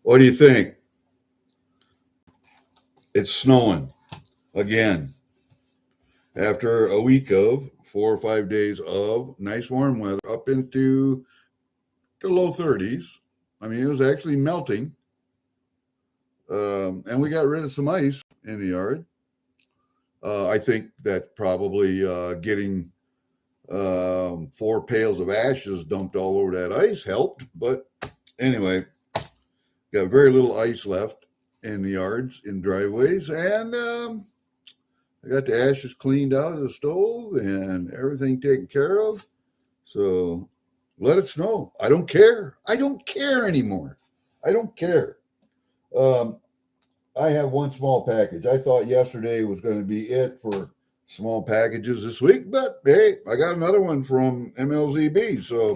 What do you think? It's snowing again. After a week of 4 or 5 days of nice warm weather up into the low 30s. I mean, it was actually melting. And we got rid of some ice in the yard. I think that probably getting 4 pails of ashes dumped all over that ice helped. But anyway, got very little ice left in the yards, in driveways, and I got the ashes cleaned out of the stove and everything taken care of. So let it snow. I don't care. I don't care anymore. I don't care. Um, I have one small package. I thought yesterday was going to be it for small packages this week, but hey, I got another one from MLZB. So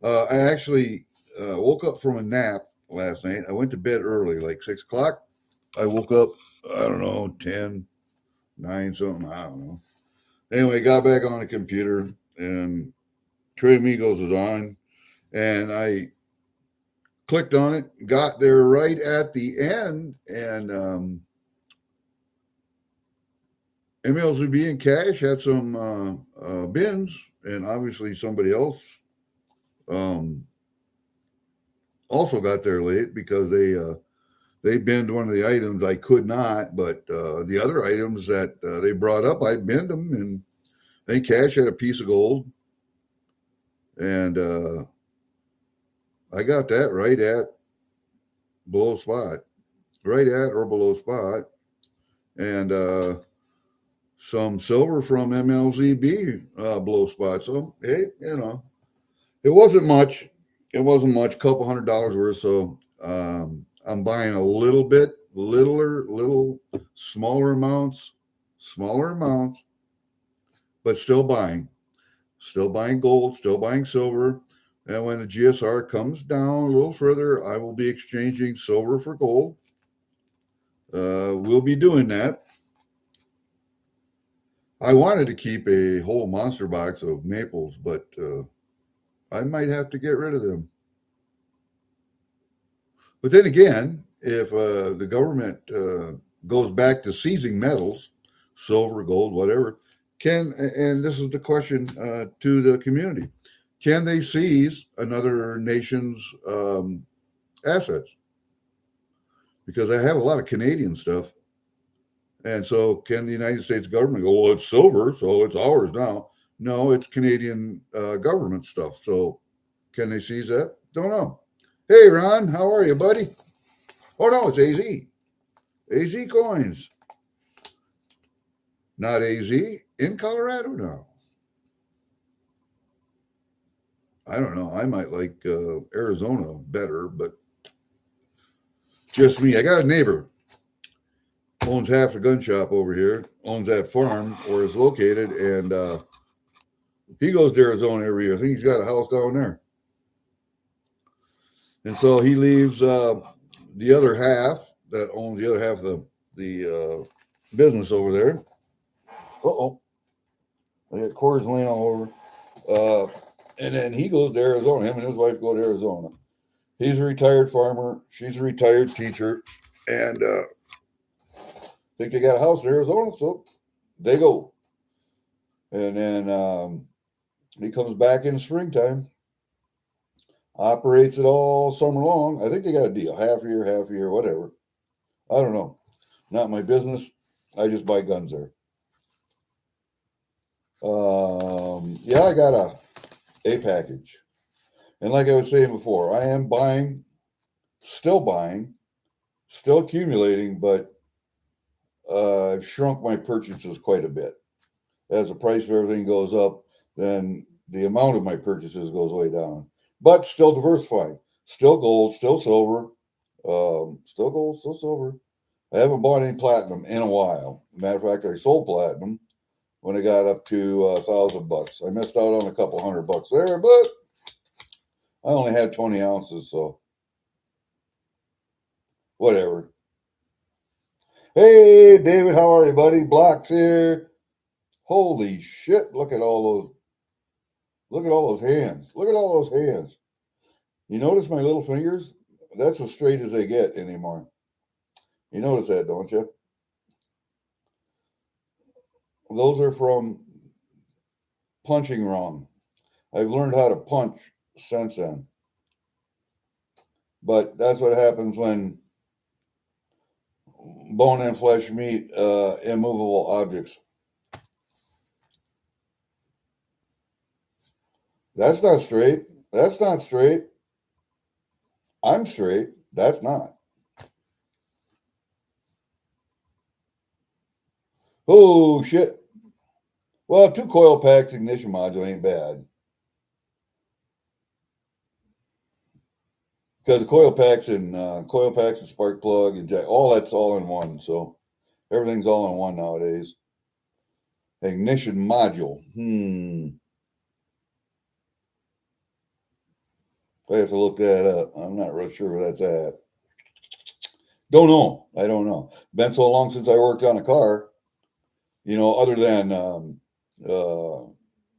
I actually woke up from a nap last night. I went to bed early, like 6 o'clock. I woke up, I don't know, 10, 9, something, I don't know. Anyway, got back on the computer and Trey Amigos was on, and I clicked on it, got there right at the end, and MLZB and Cash had some bins, and obviously somebody else also got there late because they binned one of the items I could not, but the other items that they brought up, I binned them, and I think Cash had a piece of gold, and I got that right at below spot, right at or below spot, and some silver from MLZB below spot. So hey, it wasn't much. It wasn't much, couple $100 worth. So I'm buying a little bit, little smaller amounts, but still buying gold, still buying silver. And when the GSR comes down a little further, I will be exchanging silver for gold. We'll be doing that. I wanted to keep a whole monster box of maples, but I might have to get rid of them. But then again, if the government goes back to seizing metals, silver, gold, whatever, and this is the question to the community, can they seize another nation's assets? Because I have a lot of Canadian stuff. And so can the United States government go, well, it's silver, so it's ours now? No, it's Canadian government stuff. So can they seize that? Don't know. Hey, Ron, how are you, buddy? Oh, no, it's AZ. AZ coins. Not AZ in Colorado now. I don't know. I might like Arizona better, but just me. I got a neighbor. Owns half the gun shop over here. Owns that farm where it's located, and he goes to Arizona every year. I think he's got a house down there. And so he leaves the other half that owns the other half of the business over there. Uh-oh. I got cords laying all over. And then he goes to Arizona. Him and his wife go to Arizona. He's a retired farmer. She's a retired teacher. And think they got a house in Arizona, so they go. And then he comes back in the springtime, operates it all summer long. I think they got a deal, half a year, whatever. I don't know. Not my business. I just buy guns there. Yeah, I got a package. And like I was saying before, I am still accumulating, but I've shrunk my purchases quite a bit. As the price of everything goes up, then the amount of my purchases goes way down. But still diversifying. Still gold, still silver. Still gold, still silver. I haven't bought any platinum in a while. Matter of fact, I sold platinum when it got up to $1,000. I missed out on a couple $100 there, but I only had 20 ounces, so whatever. Hey, David, how are you, buddy? Block's here. Holy shit, look at all those hands. Look at all those hands. You notice my little fingers? that's as straight as they get anymore. You notice that, don't you? Those are from punching wrong. I've learned how to punch since then. But that's what happens when bone and flesh meet immovable objects. That's not straight. That's not straight. I'm straight. That's not. Oh, shit. Well, 2 coil packs ignition module ain't bad. Because the coil packs and spark plug and jack, all that's all in one. So everything's all in one nowadays. Ignition module. I have to look that up. I'm not real sure where that's at. Don't know. I don't know. Been so long since I worked on a car, other than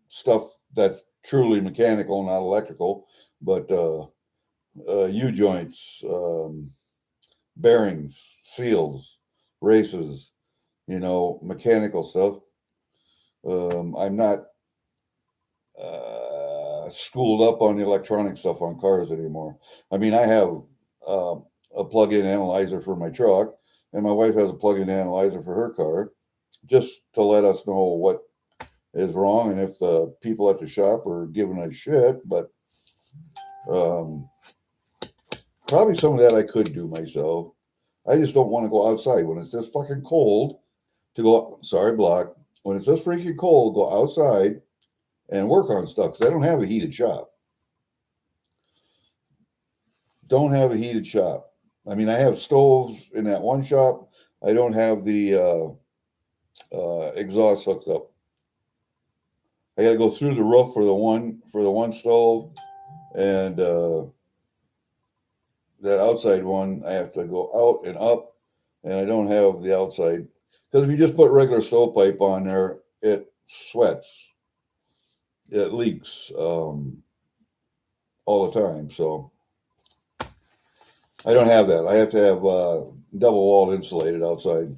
stuff that's truly mechanical, not electrical, but U-joints, bearings, seals, races, mechanical stuff. I'm not schooled up on the electronic stuff on cars anymore. I mean, I have a plug-in analyzer for my truck, and my wife has a plug-in analyzer for her car, just to let us know what is wrong and if the people at the shop are giving us shit. But probably some of that I could do myself. I just don't want to go outside when it's this fucking cold to go. Sorry, Block. When it's this freaking cold, go outside and work on stuff, because I don't have a heated shop. Don't have a heated shop. I mean, I have stoves in that one shop. I don't have the exhaust hooked up. I got to go through the roof for the one stove, and that outside one I have to go out and up, and I don't have the outside, because if you just put regular stovepipe on there, it sweats, it leaks all the time. So I don't have that. I have to have double walled insulated outside,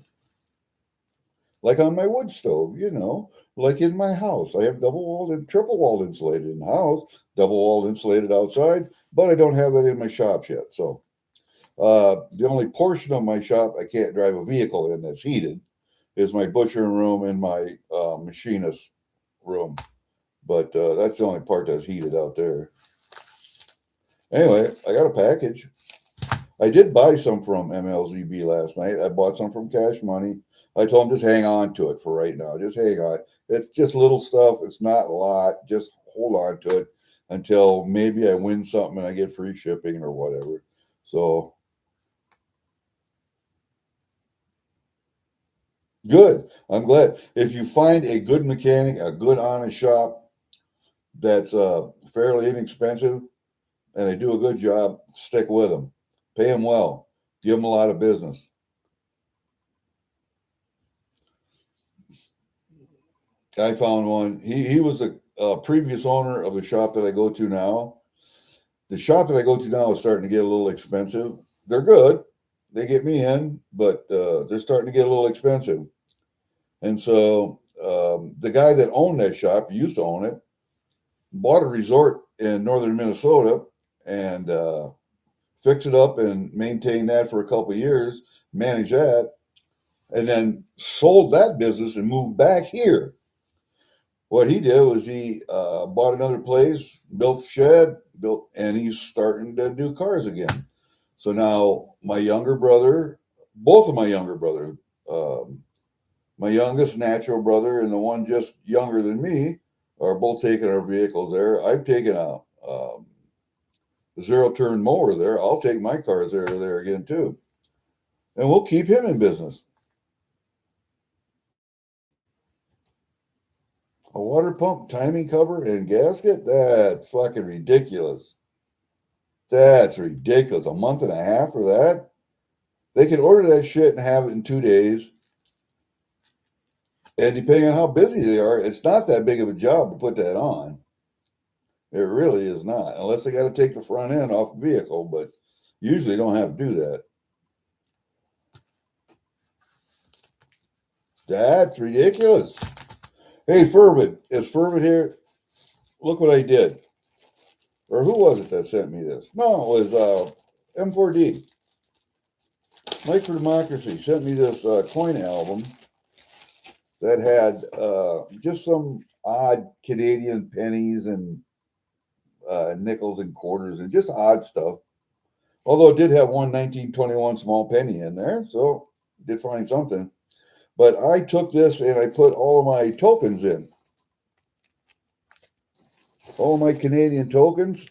like on my wood stove, like in my house. I have double walled and triple walled insulated in the house, double walled insulated outside, but I don't have that in my shop yet. So the only portion of my shop I can't drive a vehicle in that's heated is my butchering room and my machinist room. But that's the only part that's heated out there. Anyway, I got a package. I did buy some from MLZB last night. I bought some from CashMoney. I told them just hang on to it for right now. Just hang on. It's just little stuff. It's not a lot. Just hold on to it until maybe I win something and I get free shipping or whatever. So good. I'm glad. If you find a good mechanic, a good honest shop that's fairly inexpensive and they do a good job, stick with them. Pay them well. Give them a lot of business. I found one. He was a previous owner of the shop that I go to now. The shop that I go to now is starting to get a little expensive. They're good. They get me in, but they're starting to get a little expensive. And so the guy that owned that shop, used to own it, bought a resort in northern Minnesota and fixed it up and maintained that for a couple of years, managed that, and then sold that business and moved back here. What he did was he bought another place, built a shed, and he's starting to do cars again. So now my younger brother, both of my younger brothers, my youngest natural brother and the one just younger than me, are both taking our vehicles there. I've taken a zero-turn mower there. I'll take my cars there again too. And we'll keep him in business. A water pump, timing cover, and gasket? That's fucking ridiculous. That's ridiculous. A month and a half for that? They can order that shit and have it in 2 days. And depending on how busy they are, it's not that big of a job to put that on. It really is not, unless they got to take the front end off the vehicle. But Usually don't have to do that. That's ridiculous. Hey, Fervid, is Fervid here? Look what I did. Or who was it that sent me this? No, it was M4D. Mike for Democracy sent me this coin album that had just some odd Canadian pennies and nickels and quarters and just odd stuff. Although it did have one 1921 small penny in there, so did find something. But I took this and I put all of my tokens in. All my Canadian tokens.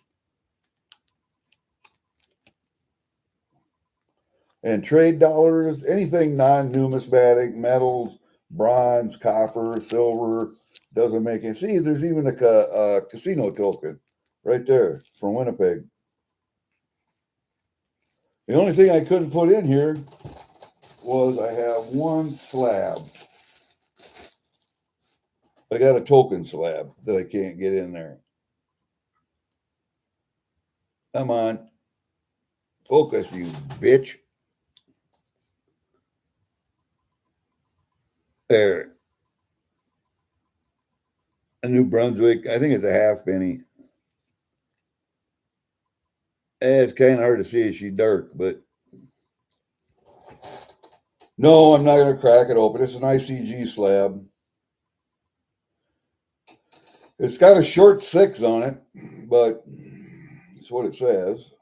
And trade dollars, anything non-numismatic, metals, bronze, copper, silver, doesn't make it. See, there's even a casino token right there from Winnipeg. The only thing I couldn't put in here was I have one slab. I got a token slab that I can't get in there. Come on. Focus, you bitch. There. A New Brunswick. I think it's a half penny. It's kind of hard to see. She's dark, but no, I'm not going to crack it open. It's an ICG slab. It's got a short 6 on it, but that's what it says.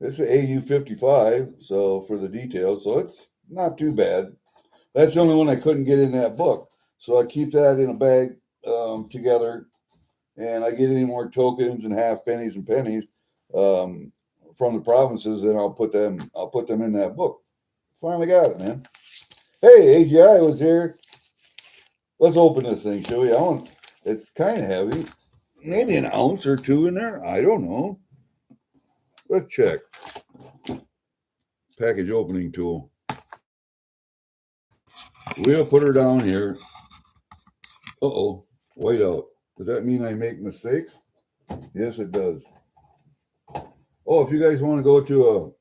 It's an AU55, so for the details, so it's not too bad. That's the only one I couldn't get in that book. So I keep that in a bag together, and I get any more tokens and half pennies and pennies from the provinces, and I'll put them in that book. Finally got it, man. Hey, AGI was here. Let's open this thing, shall we? It's kind of heavy. Maybe an ounce or two in there. I don't know. Let's check. Package opening tool. We'll put her down here. Uh-oh. White out. Does that mean I make mistakes? Yes, it does. Oh, if you guys want to go to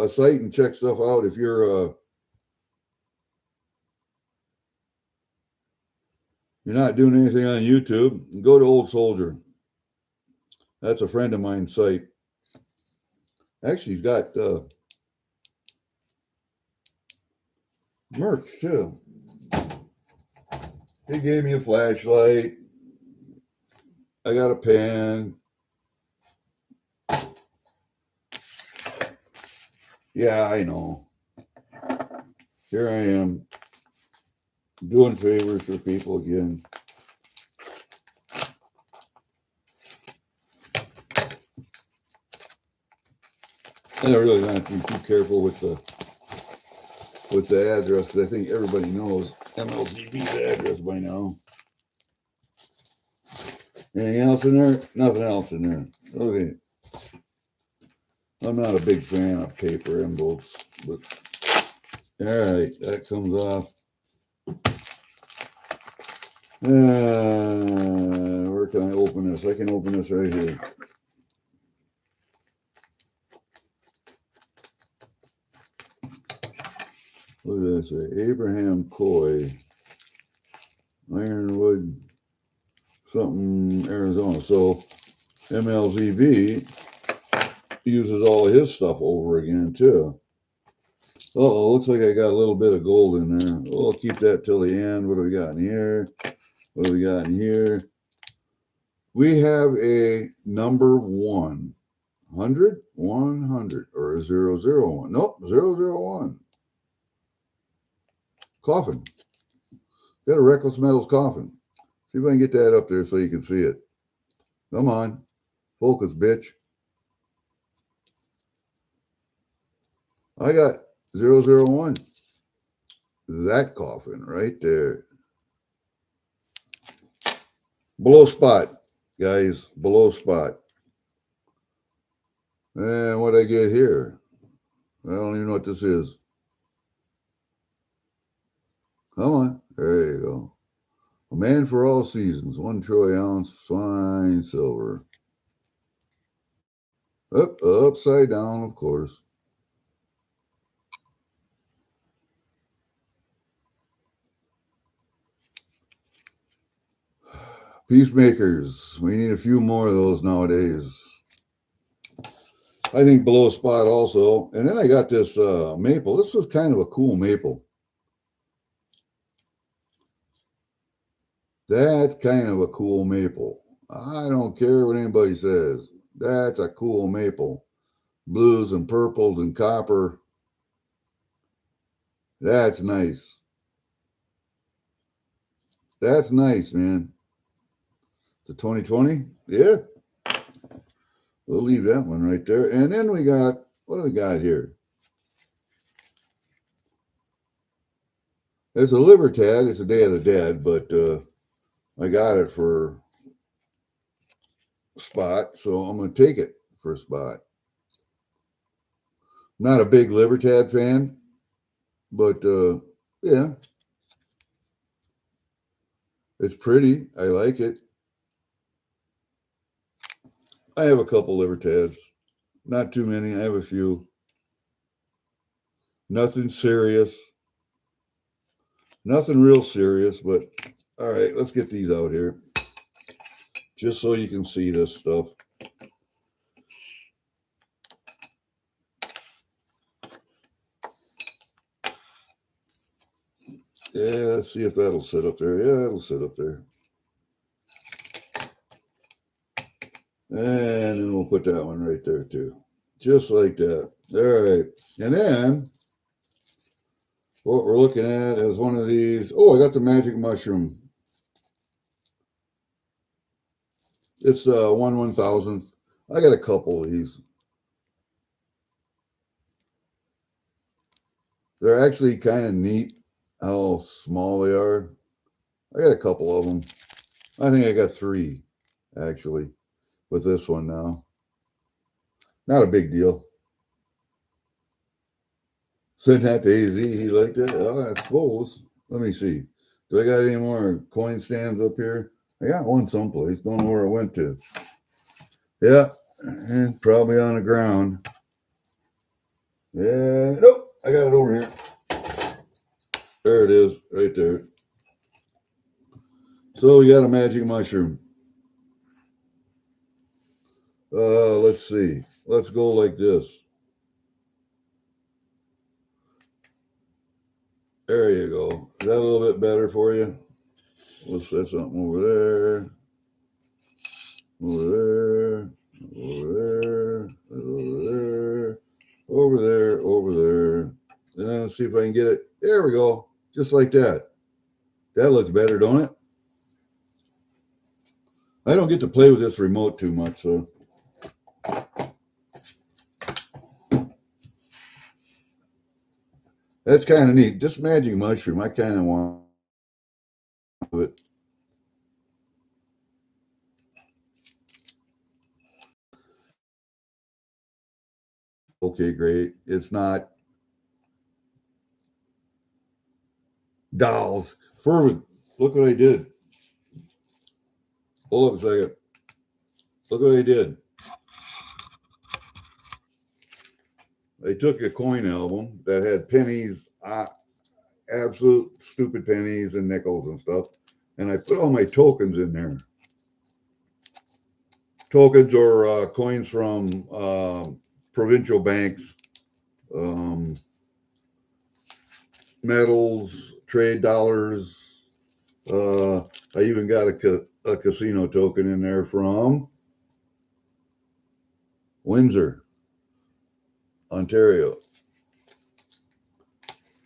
a site and check stuff out, if you're not doing anything on YouTube, go to Old Soldier. That's a friend of mine's site. Actually, he's got merch too. He gave me a flashlight. I got a pen. Yeah, I know. Here I am doing favors for people again. And I really don't have to be too careful with the address, because I think everybody knows MLZB's address by now. Anything else in there? Nothing else in there. Okay. I'm not a big fan of paper envelopes, but all right, that comes off. Where can I open this? I can open this right here. What did I say? Abraham Coy, Ironwood, something, Arizona. So MLZB uses all of his stuff over again too. Uh-oh, looks like I got a little bit of gold in there. We'll keep that till the end. What do we got in here? What do we got in here? We have a number 100, 100, or a 001. Nope, 001. Coffin. Got a Reckless Metals coffin. See if I can get that up there so you can see it. Come on. Focus, bitch. I got 001. That coffin right there. Below spot, guys. Below spot. And what I get here? I don't even know what this is. Come on. There you go. A man for all seasons. 1 troy ounce fine silver. Upside down, of course. Peacemakers. We need a few more of those nowadays. I think below spot also. And then I got this maple. This is kind of a cool maple. That's kind of a cool maple. I don't care what anybody says. That's a cool maple. Blues and purples and copper. That's nice. That's nice, man. The 2020? Yeah. We'll leave that one right there. And then we got, what do we got here? It's a Libertad. It's a Day of the Dead, but I got it for spot, so I'm going to take it for a spot. Not a big Libertad fan, but yeah. It's pretty. I like it. I have a couple Libertads. Not too many. I have a few. Nothing serious. Nothing real serious, but all right, let's get these out here. Just so you can see this stuff. Yeah, let's see if that'll sit up there. Yeah, it'll sit up there. And then we'll put that one right there too. Just like that. All right. And then what we're looking at is one of these. Oh, I got the magic mushroom. It's 1/1000th. I got a couple of these. They're actually kind of neat how small they are. I got a couple of them. I think I got 3 actually with this one now. Not a big deal. Sent that to AZ. He liked it. I suppose. Let me see. Do I got any more coin stands up here? I got one someplace. Don't know where it went to. Yeah, and probably on the ground. Yeah, nope. I got it over here. There it is, right there. So we got a magic mushroom. Let's see. Let's go like this. There you go. Is that a little bit better for you? We'll set something over there. Over there. Over there. Over there. Over there. Over there. And then let's see if I can get it. There we go. Just like that. That looks better, don't it? I don't get to play with this remote too much, so. That's kind of neat. This magic mushroom, I kind of want it. Okay, great. It's not dolls. Fervent. Look what I did. Hold up a second. Look what I did. I took a coin album that had pennies, absolute stupid pennies and nickels and stuff, and I put all my tokens in there. Tokens or coins from provincial banks, metals, trade dollars. I even got a casino token in there from Windsor, Ontario.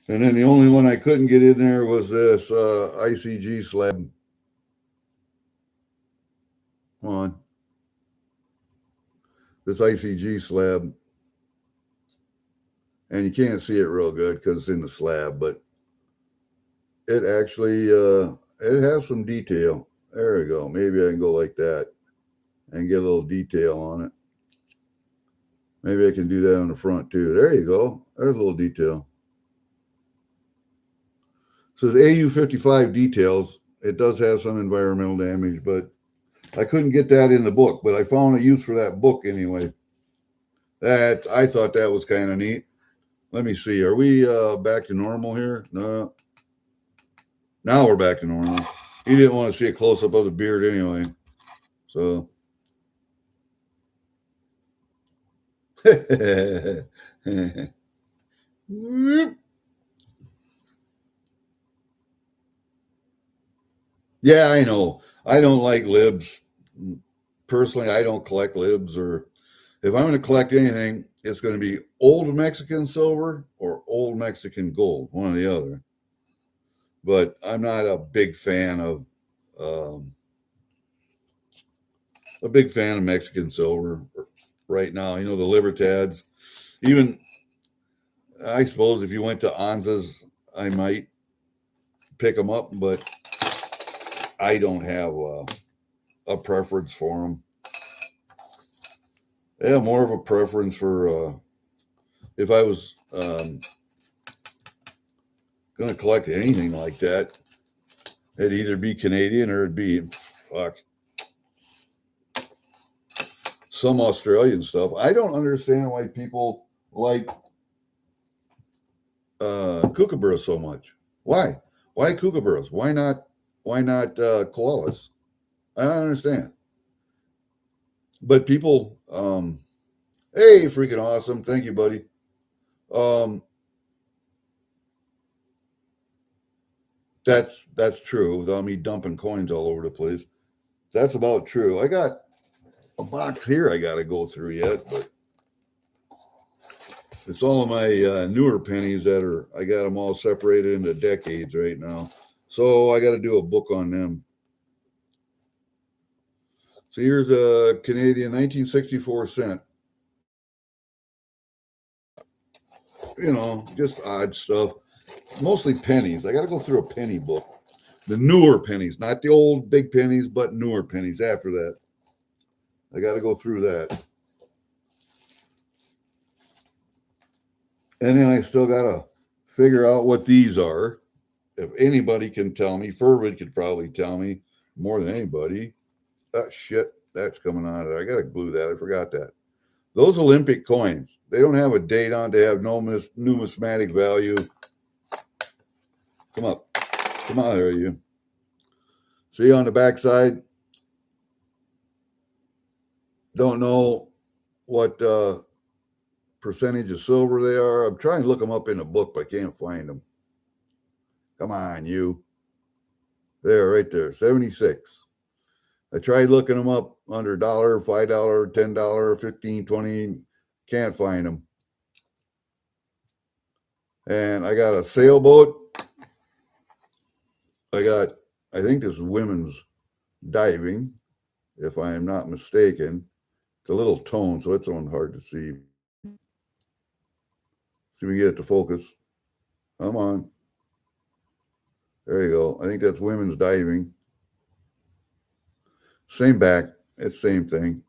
And then the only one I couldn't get in there was this ICG slab. Come on. This ICG slab. And you can't see it real good because it's in the slab, but it actually, it has some detail. There we go. Maybe I can go like that and get a little detail on it. Maybe I can do that on the front too. There you go. There's a little detail. It says AU55 details. It does have some environmental damage, but I couldn't get that in the book, but I found a use for that book anyway. That I thought that was kind of neat. Let me see. Are we back to normal here? No. Now we're back to normal. He didn't want to see a close up of the beard anyway. So. Yeah, I know. I don't like libs. Personally, I don't collect libs, or if I'm going to collect anything, it's going to be old Mexican silver or old Mexican gold, one or the other. But I'm not um, a big fan of Mexican silver right now. You know, the Libertads. Even I suppose if you went to Anza's, I might pick them up, but I don't have a preference for them. Yeah, more of a preference for if I was going to collect anything like that, it'd either be Canadian or it'd be fuck some Australian stuff. I don't understand why people like kookaburras so much. Why? Why kookaburras? Why not? Why not koalas? I don't understand. But people, hey, freaking awesome! Thank you, buddy. Um, that's true. Without me dumping coins all over the place, that's about true. I got a box here I got to go through yet, but it's all of my newer pennies that are, I got them all separated into decades right now. So I got to do a book on them. So here's a Canadian 1964 cent. You know, just odd stuff. Mostly pennies. I got to go through a penny book. The newer pennies, not the old big pennies, but newer pennies after that. I got to go through that. And then I still got to figure out what these are. If anybody can tell me, Furwood could probably tell me more than anybody. Oh, shit, that's coming out of there. I got to glue that. I forgot that. Those Olympic coins, they don't have a date on. They have no numismatic value. Come up. Come on there, you. See on the backside? Don't know what percentage of silver they are. I'm trying to look them up in the book, but I can't find them. Come on, you. There, right there, 76. I tried looking them up under $1, $5, $10, 15, 20. Can't find them. And I got a sailboat. I think this is women's diving, if I am not mistaken. It's a little tone, so it's on hard to see. See if we can get it to focus. Come on. There you go. I think that's women's diving. Same back. It's same thing.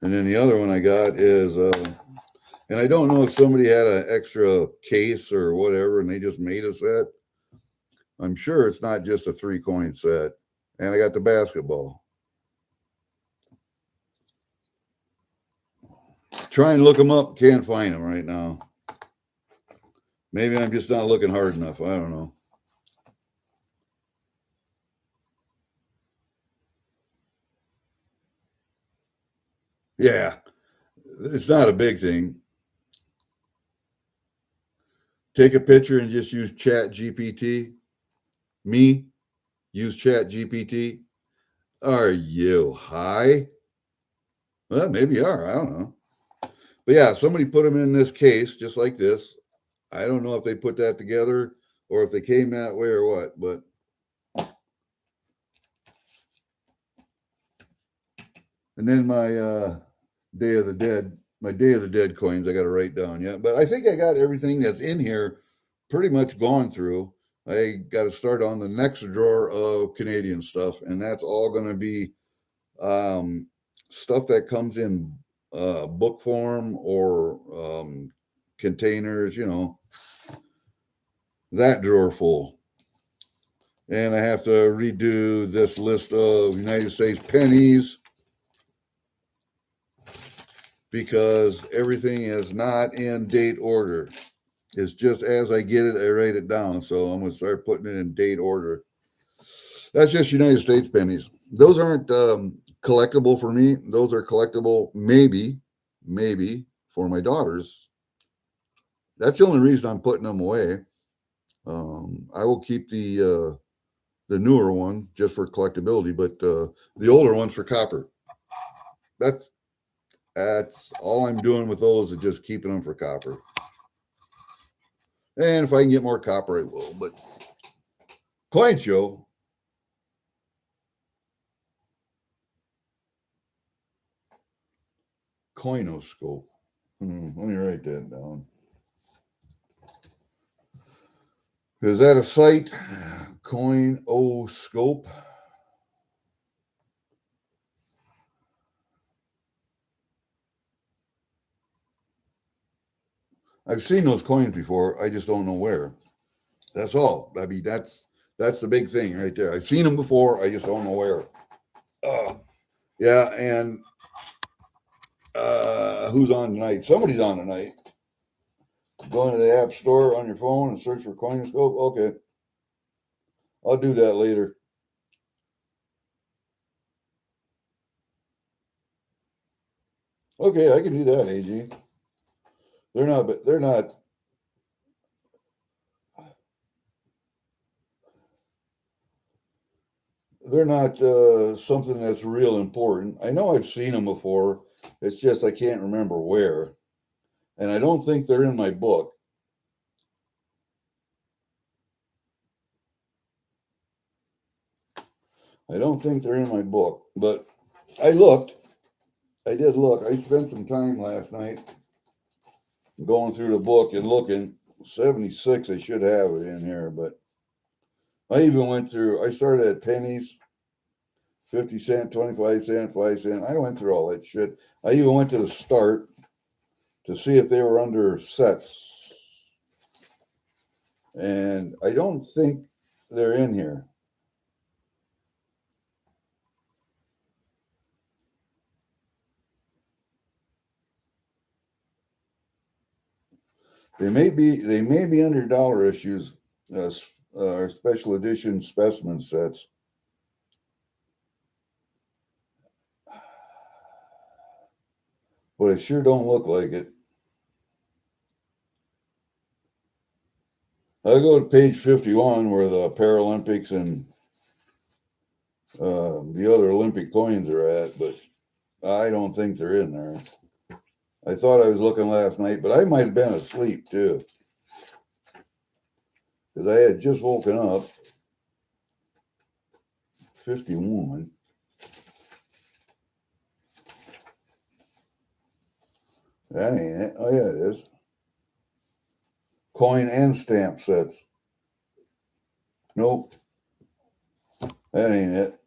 And then the other one I got is, and I don't know if somebody had an extra case or whatever, and they just made a set. I'm sure it's not just a 3-coin set. And I got the basketball. Try and look them up. Can't find them right now. Maybe I'm just not looking hard enough. I don't know. Yeah, it's not a big thing. Take a picture and just use Chat GPT. Me, use Chat GPT. Are you high? Well, maybe you are. I don't know. But yeah, somebody put them in this case just like this. I don't know if they put that together or if they came that way or what, but and then my Day of the Dead coins I got to write down yet. But I think I got everything that's in here pretty much gone through. I got to start on the next drawer of Canadian stuff, and that's all going to be stuff that comes in book form or containers, you know, that drawer full. And I have to redo this list of United States pennies. because everything is not in date order. It's just as I get it, I write it down. So I'm going to start putting it in date order. That's just United States pennies. Those aren't collectible for me. Those are collectible, maybe for my daughters. That's the only reason I'm putting them away. I will keep the newer one just for collectability, but the older ones for copper. That's that's all I'm doing with those is just keeping them for copper. And if I can get more copper, I will. But coin show. Coinoscope. Let me write that down. Is that a site? Coinoscope. I've seen those coins before. I just don't know where. That's all. I mean, that's the big thing right there. I've seen them before. I just don't know where. Yeah, and who's on tonight? Somebody's on tonight. Go into the app store on your phone and search for Coinoscope. Okay, I'll do that later. Okay, I can do that, AG. They're not something that's real important. I know I've seen them before. It's just I can't remember where. And I don't think they're in my book. I don't think they're in my book, but I looked. I did look. I spent some time last night going through the book and looking. 76, I should have it in here, but I even went through, I started at pennies, 50 cent, 25 cent, 5 cent. I went through all that shit. I even went to the start to see if they were under sets. And I don't think they're in here. They may be under dollar issues, or special edition specimen sets. But it sure don't look like it. I go to page 51 where the Paralympics and the other Olympic coins are at, but I don't think they're in there. I thought I was looking last night, but I might have been asleep too. Because I had just woken up. 51. That ain't it. Oh, yeah, it is. Coin and stamp sets. Nope. That ain't it.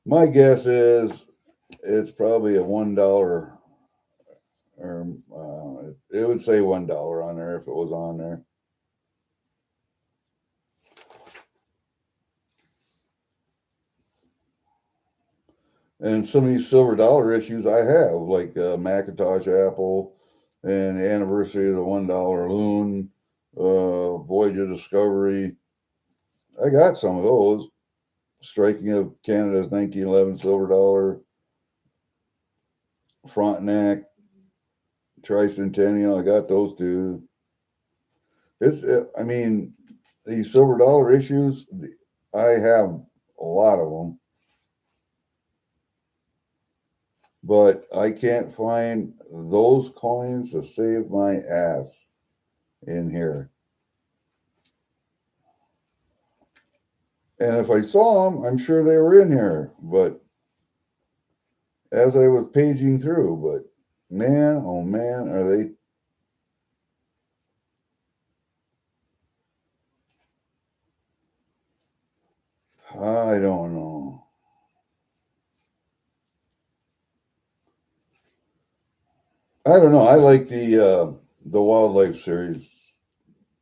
My guess is it's probably a $1, or it would say $1 on there if it was on there. And some of these silver dollar issues I have, like Macintosh Apple and the anniversary of the $1 loon, Voyage of Discovery. I got some of those. Striking of Canada's 1911 silver dollar, Frontenac, Tricentennial. I got those too. I mean, these silver dollar issues, I have a lot of them. But I can't find those coins to save my ass in here. And if I saw them, I'm sure they were in here. But as I was paging through, but man, oh man, are they? I don't know. I don't know. I like the wildlife series.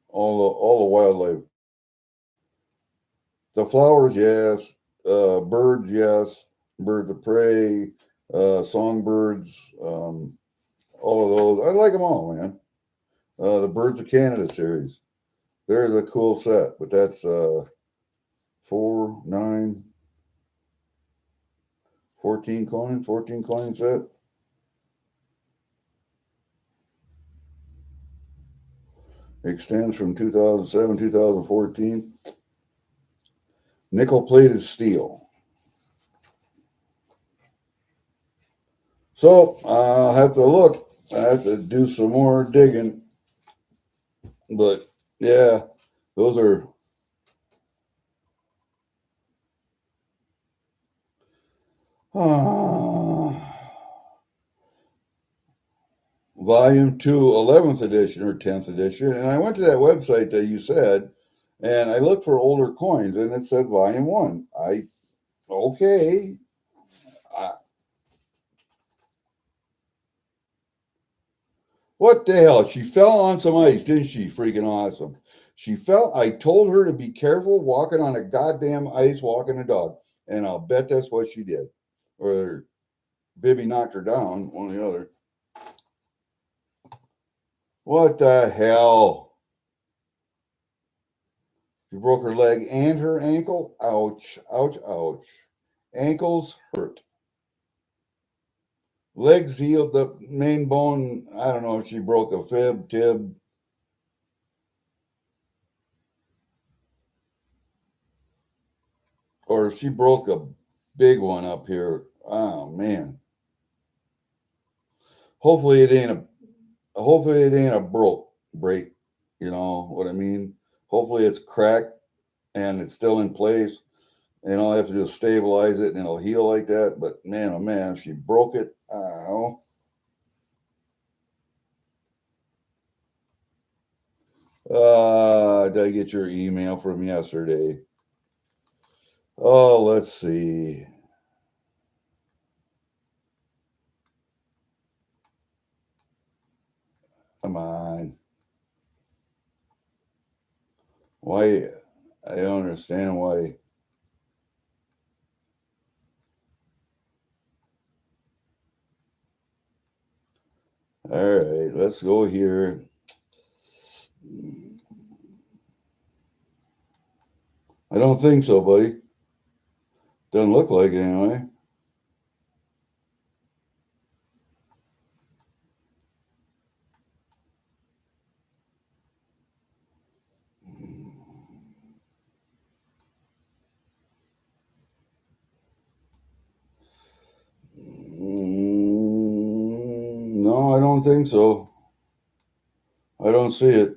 All the wildlife. The flowers, yes. Birds, yes. Birds of Prey, Songbirds, all of those. I like them all, man. The Birds of Canada series. There's a cool set, but that's 4, 9, 14 coin set. Extends from 2007, 2014. Nickel plated steel. So I'll have to look. I have to do some more digging. But yeah, those are Volume 2, 11th edition or 10th edition. And I went to that website that you said, and I looked for older coins, and it said Volume 1. Okay. What the hell? She fell on some ice, didn't she? Freaking awesome. She fell. I told her to be careful walking on a goddamn ice, walking a dog. And I'll bet that's what she did. Or Bibby knocked her down, one or the other. What the hell? She broke her leg and her ankle. Ouch, ouch, ouch. Ankles hurt. Legs healed. The main bone, I don't know if she broke a fib, tib. Or if she broke a big one up here. Oh, man. Hopefully it ain't a break. You know what I mean? Hopefully it's cracked and it's still in place. And all I have to do is stabilize it and it'll heal like that. But man, oh man, if she broke it, I don't know. Did I get your email from yesterday? Oh, let's see. Come on. Why? I don't understand why. All right, let's go here. I don't think so, buddy. Doesn't look like it anyway. No, I don't think so. I don't see it.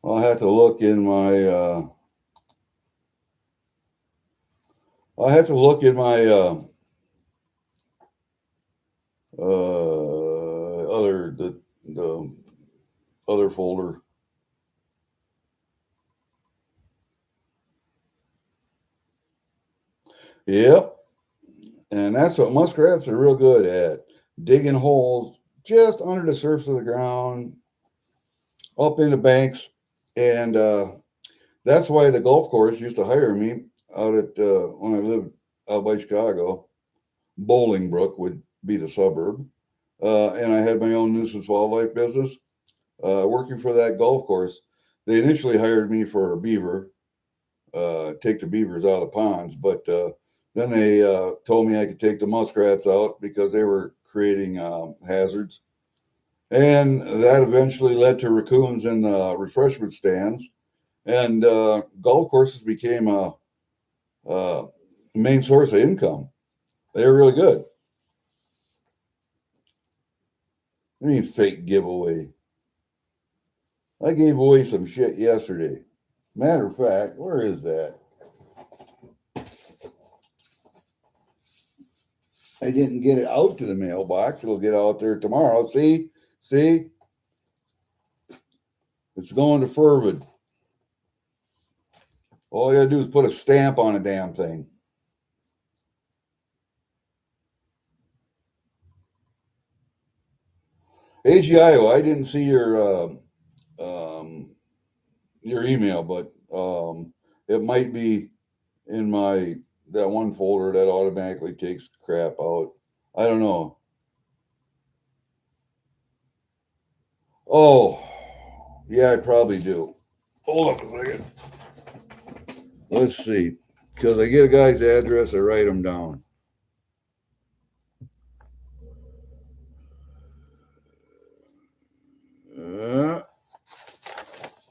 I'll have to look in my. I'll have to look in my the other folder. Yep, and that's what muskrats are real good at: digging holes just under the surface of the ground, up in the banks, and that's why the golf course used to hire me out at when I lived out by Chicago. Bolingbrook would be the suburb, and I had my own nuisance wildlife business. Working for that golf course, they initially hired me for a beaver, take the beavers out of the ponds, but then they told me I could take the muskrats out because they were creating hazards. And that eventually led to raccoons in refreshment stands. And golf courses became a main source of income. They were really good. I mean, fake giveaway. I gave away some shit yesterday. Matter of fact, where is that? I didn't get it out to the mailbox. It'll get out there tomorrow. See? It's going to Furvid. All I gotta do is put a stamp on a damn thing. AGIO, I didn't see your email, but It might be in that one folder that automatically takes crap out. I don't know. Oh, yeah, I probably do. Hold up a second. Let's see. Because I get a guy's address, I write him down.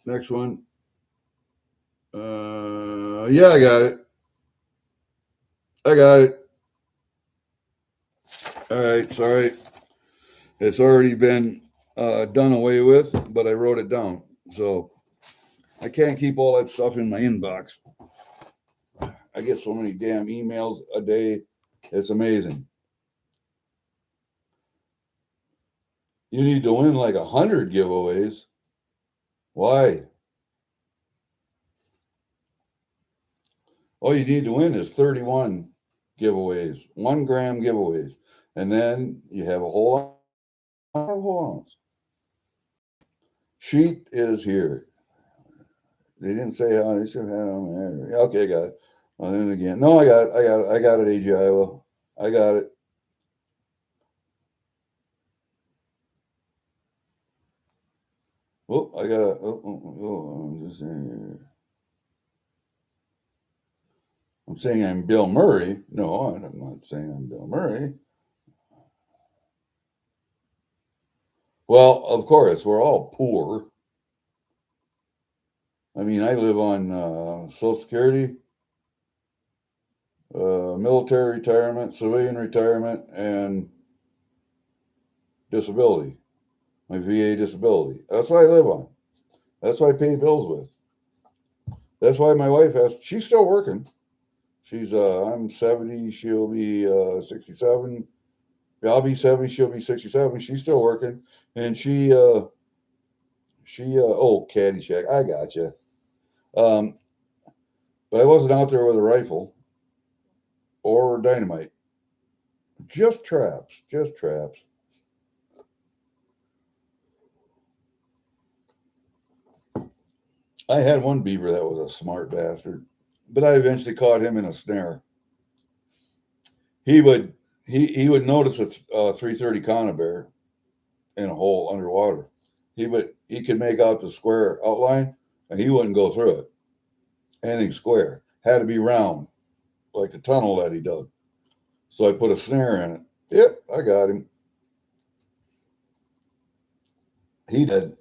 Next one. Yeah, I got it. I got it. All right, sorry. It's already been done away with, but I wrote it down. So I can't keep all that stuff in my inbox. I get so many damn emails a day. It's amazing. You need to win like 100 giveaways. Why? All you need to win is 31 giveaways, 1 gram giveaways. And then you have a whole ounce. Sheet is here. They didn't say how they should have had it on there. Okay, I got it. Well, then again. No, I got it. I got it, AG Iowa. I got it. Oh, I got to. I'm just saying. I'm saying I'm Bill Murray. No, I'm not saying I'm Bill Murray. Well, of course, we're all poor. I mean, I live on Social Security, military retirement, civilian retirement, and disability. My VA disability. That's what I live on. That's what I pay bills with. That's why my wife she's still working. I'm 70, she'll be 67. I'll be 70, she'll be 67. She's still working. And oh, Caddyshack, I got you. But I wasn't out there with a rifle or dynamite. Just traps. I had one beaver that was a smart bastard, but I eventually caught him in a snare. He would notice a 330 conibear in a hole underwater. He could make out the square outline, and he wouldn't go through it. Anything square had to be round, like the tunnel that he dug. So I put a snare in it. Yep, I got him. He did.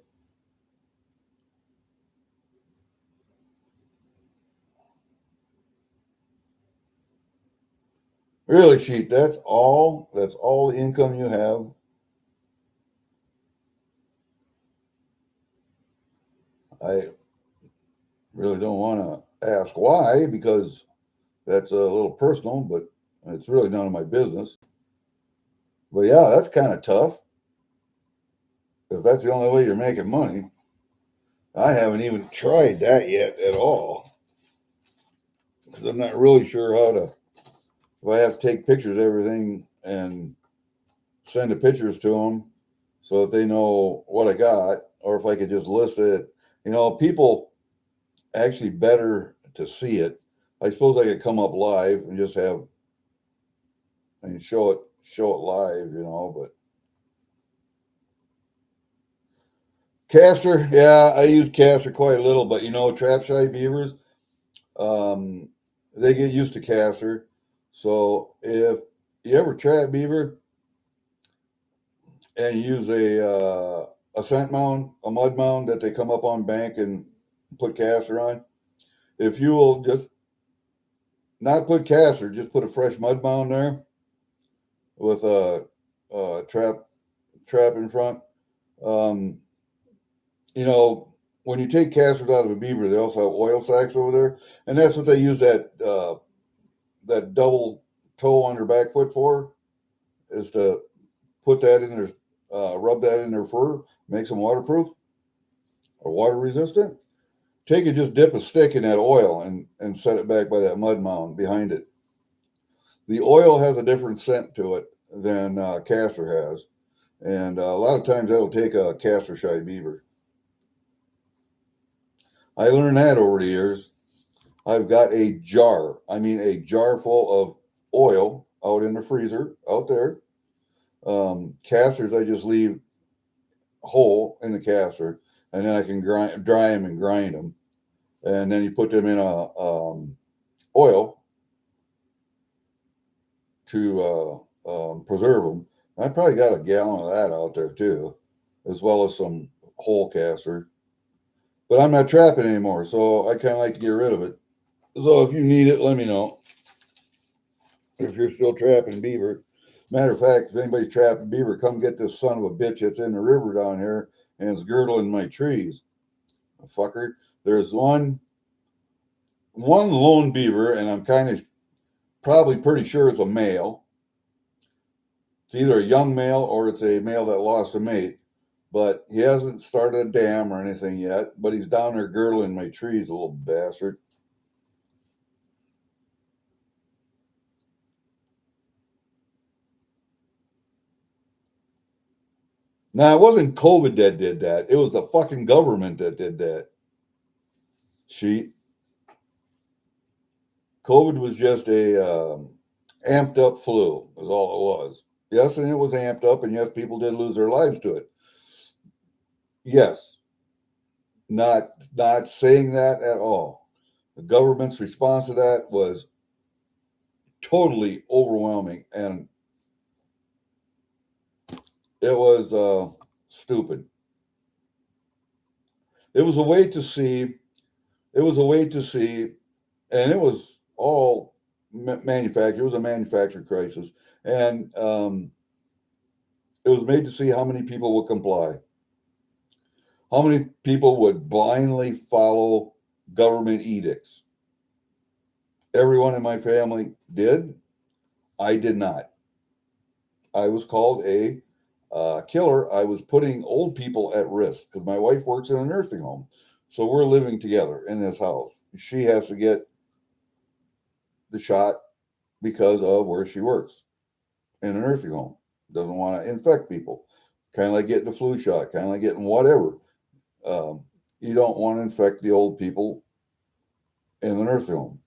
Really, Sheep, that's all. That's all the income you have. I really don't want to ask why, because that's a little personal, but it's really none of my business. But yeah, that's kind of tough. If that's the only way you're making money, I haven't even tried that yet at all. Because I'm not really sure how to, if I have to take pictures of everything and send the pictures to them so that they know what I got, or if I could just list it. People actually better to see it. I suppose I could come up live and just show it live, but caster, yeah, I use caster quite a little, but trap shy beavers, um, they get used to caster. So if you ever trap beaver and you use a scent mound, a mud mound that they come up on bank and put caster on, if you will just not put caster, just put a fresh mud mound there with a trap in front. Um, when you take casters out of a beaver, they also have oil sacs over there, and that's what they use that double toe on their back foot for, is to put that in their, rub that in their fur, makes them waterproof or water resistant. Take it, just dip a stick in that oil and set it back by that mud mound behind it. The oil has a different scent to it than caster has, and a lot of times that'll take a caster shy beaver. I learned that over the years. I've got a jar. I mean, a jar full of oil out in the freezer out there. Casters, I just leave whole in the caster, and then I can dry them and grind them, and then you put them in a oil to preserve them. I probably got a gallon of that out there too, as well as some whole caster. But I'm not trapping anymore, so I kind of like to get rid of it. So if you need it, let me know. If you're still trapping beaver. Matter of fact, if anybody's trapping beaver, come get this son of a bitch that's in the river down here and it's girdling my trees. Fucker. There's one lone beaver, and I'm kind of probably pretty sure it's a male. It's either a young male or it's a male that lost a mate. But he hasn't started a dam or anything yet. But he's down there girdling my trees, a little bastard. Now, it wasn't COVID that did that. It was the fucking government that did that. She. COVID was just a amped up flu, is all it was. Yes, and it was amped up, and yes, people did lose their lives to it. Yes. Not saying that at all. The government's response to that was totally overwhelming, and it was stupid. It was a way to see. It was a way to see, and it was all manufactured. It was a manufactured crisis, and it was made to see how many people would comply, how many people would blindly follow government edicts. Everyone in my family did. I did not. I was called a killer. I was putting old people at risk because my wife works in a nursing home. So we're living together in this house. She has to get the shot because of where she works in a nursing home. Doesn't want to infect people. Kind of like getting a flu shot, kind of like getting whatever. You don't want to infect the old people in the nursing home.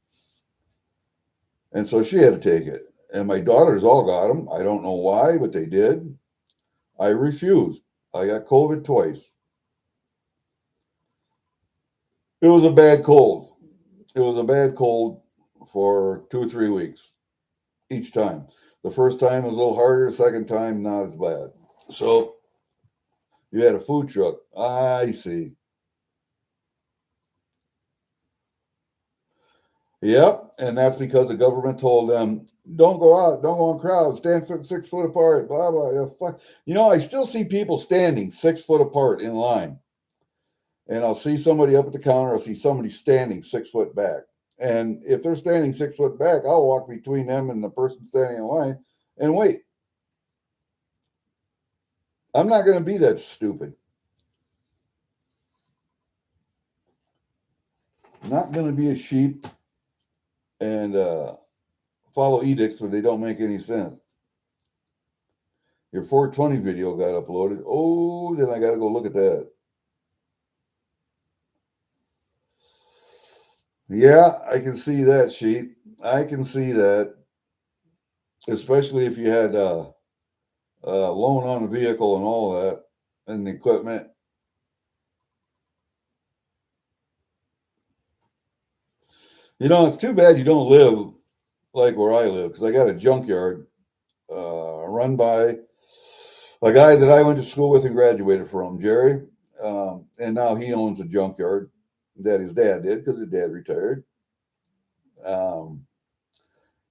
And so she had to take it. And my daughters all got them. I don't know why, but they did. I refused. I got COVID twice. It was a bad cold. It was a bad cold for 2 or 3 weeks each time. The first time was a little harder. The second time, not as bad. So you had a food truck. I see. Yep, and that's because the government told them, don't go out, don't go in crowds, stand 6 foot apart, blah, blah, fuck. You know, I still see people standing 6 foot apart in line. And I'll see somebody up at the counter, I'll see somebody standing 6 foot back. And if they're standing 6 foot back, I'll walk between them and the person standing in line and wait. I'm not going to be that stupid. I'm not going to be a sheep and follow edicts when they don't make any sense. Your 420 video got uploaded. Oh, then I got to go look at that. Yeah, I can see that, sheep. I can see that. Especially if you had a loan on the vehicle and all that and the equipment. You know, it's too bad you don't live like where I live because I got a junkyard run by a guy that I went to school with and graduated from, Jerry. And now he owns a junkyard that his dad did because his dad retired.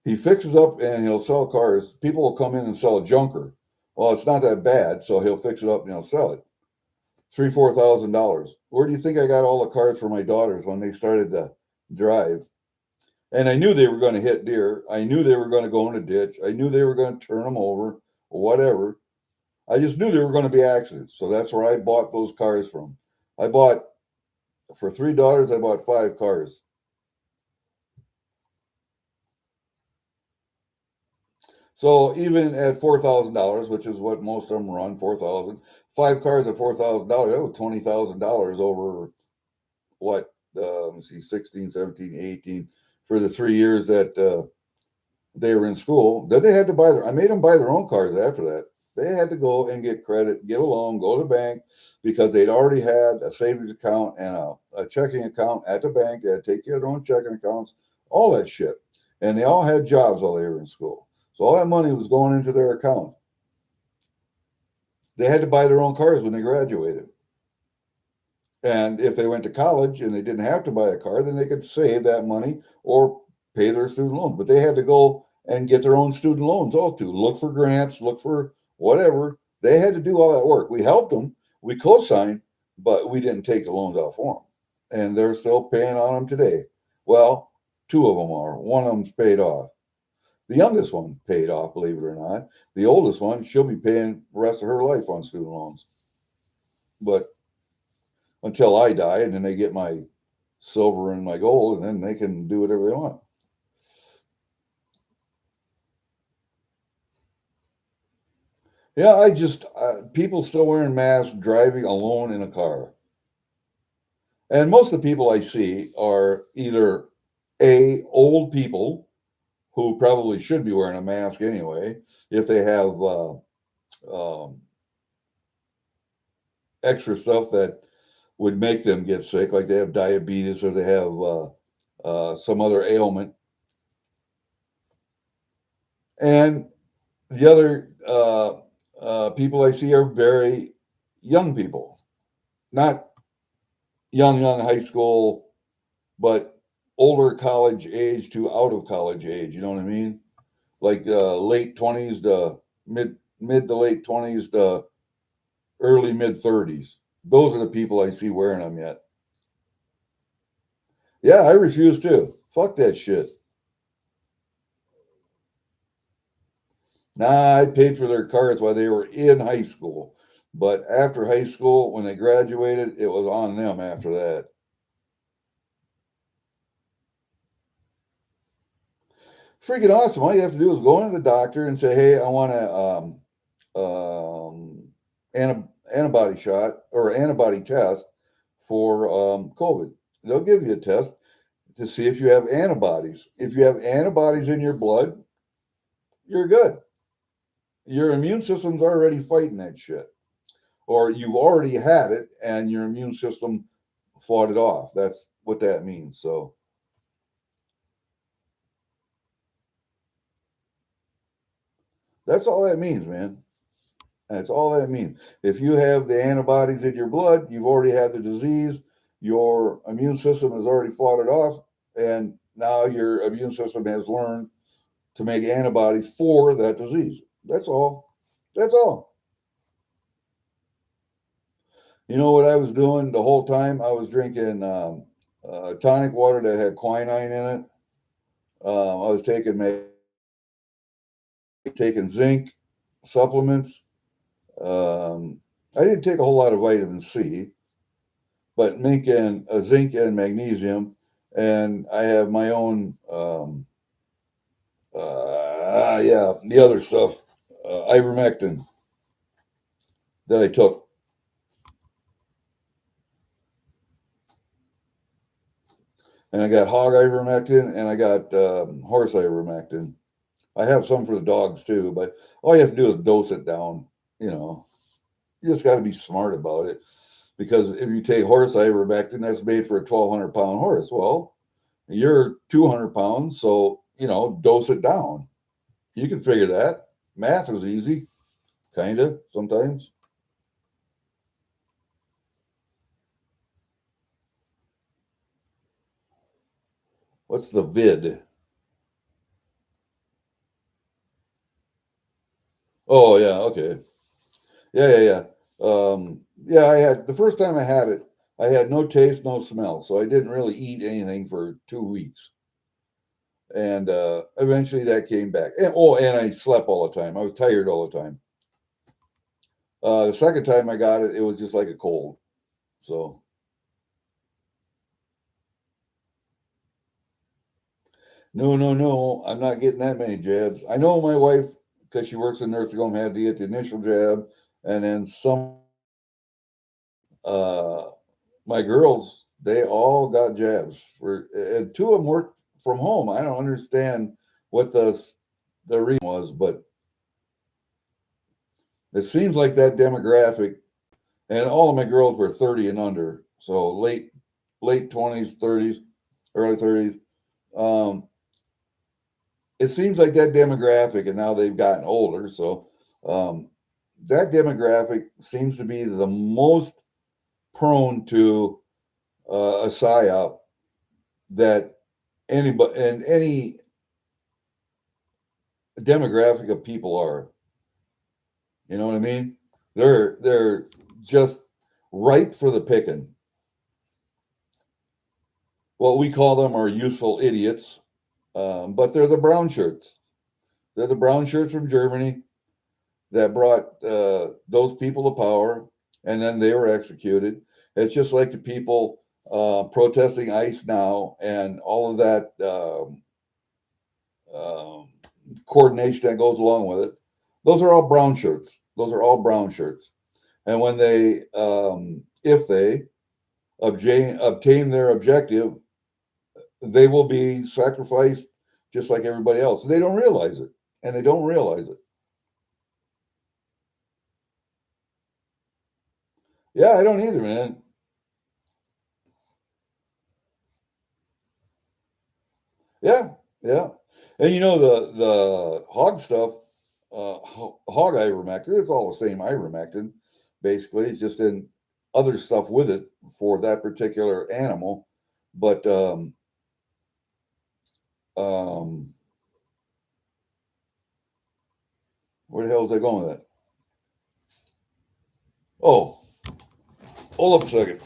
He fixes up and he'll sell cars. People will come in and sell a junker. Well, it's not that bad, so he'll fix it up and he'll sell it. $3,000-4,000. Where do you think I got all the cars for my daughters when they started to drive? And I knew they were going to hit deer. I knew they were going to go in a ditch. I knew they were going to turn them over or whatever. I just knew there were going to be accidents. So that's where I bought those cars from. I bought, for $3, I bought 5 cars. So even at $4,000, which is what most of them run, 4,000, 5 cars at $4,000, that was $20,000 over what let's see, 16, 17, 18, for the 3 years that they were in school. Then they had to I made them buy their own cars after that. They had to go and get credit, get a loan, go to the bank, because they'd already had a savings account and a checking account at the bank. They had to take care of their own checking accounts, all that shit. And they all had jobs while they were in school. So all that money was going into their account. They had to buy their own cars when they graduated. And if they went to college and they didn't have to buy a car, then they could save that money or pay their student loans. But they had to go and get their own student loans also. Look for grants, look for whatever. They had to do all that work. We helped them. We co-signed, but we didn't take the loans out for them. And they're still paying on them today. Well, two of them are. One of them's paid off. The youngest one paid off, believe it or not. The oldest one, she'll be paying the rest of her life on student loans. But until I die, and then they get my silver and my gold, and then they can do whatever they want. Yeah, people still wearing masks, driving alone in a car. And most of the people I see are either old people who probably should be wearing a mask anyway, if they have extra stuff that would make them get sick, like they have diabetes or they have some other ailment. And the other people I see are very young people, not young high school, but older college age to out of college age. You know what I mean? Like late 20s to mid to late 20s to early mid 30s. Those are the people I see wearing them yet. Yeah, I refuse to. Fuck that shit. Nah, I paid for their cars while they were in high school. But after high school, when they graduated, it was on them after that. Freaking awesome. All you have to do is go into the doctor and say, hey, I want antibody shot or antibody test for COVID. They'll give you a test to see if you have antibodies. If you have antibodies in your blood, you're good. Your immune system's already fighting that shit. Or you've already had it and your immune system fought it off. That's what that means. So that's all that means, man. That's all that means. If you have the antibodies in your blood, you've already had the disease, your immune system has already fought it off, and now your immune system has learned to make antibodies for that disease. That's all. That's all. You know what I was doing the whole time? I was drinking tonic water that had quinine in it. I was taking zinc supplements. I didn't take a whole lot of vitamin C, but making zinc and magnesium, and I have my own, the other stuff, ivermectin that I took. And I got hog ivermectin and I got horse ivermectin. I have some for the dogs too, but all you have to do is dose it down. You know, you just got to be smart about it, because if you take horse ivermectin, that's made for a 1,200-pound horse. Well, you're 200 pounds, so dose it down. You can figure that. Math is easy, kind of sometimes. What's the vid? Oh yeah, okay. Yeah. I had the first time I had it, I had no taste, no smell, so I didn't really eat anything for 2 weeks. And eventually that came back. And I slept all the time. I was tired all the time. The second time I got it, it was just like a cold. So no, I'm not getting that many jabs. I know my wife, because she works in nursing home, had to get the initial jab, and then some. Uh, my girls They all got jabs. And two of them worked from home. I don't understand what the reason was, but it seems like that demographic, and all of my girls were 30 and under, so late 20s, 30s, early 30s. It seems like that demographic, and now they've gotten older, so that demographic seems to be the most prone to a psyop that anybody and any demographic of people are. You know what I mean? They're just ripe for the picking. What we call them are useful idiots, but they're the brown shirts. They're the brown shirts from Germany that brought those people to power, and then they were executed. It's just like the people protesting ICE now and all of that coordination that goes along with it. Those are all brown shirts. Those are all brown shirts. And when they, if they obtain their objective, they will be sacrificed just like everybody else. They don't realize it, and they don't realize it. Yeah, I don't either, man. Yeah, yeah. And you know the hog stuff, hog ivermectin, it's all the same ivermectin. Basically, it's just in other stuff with it for that particular animal. But where the hell is I going with that? Oh, hold up a second.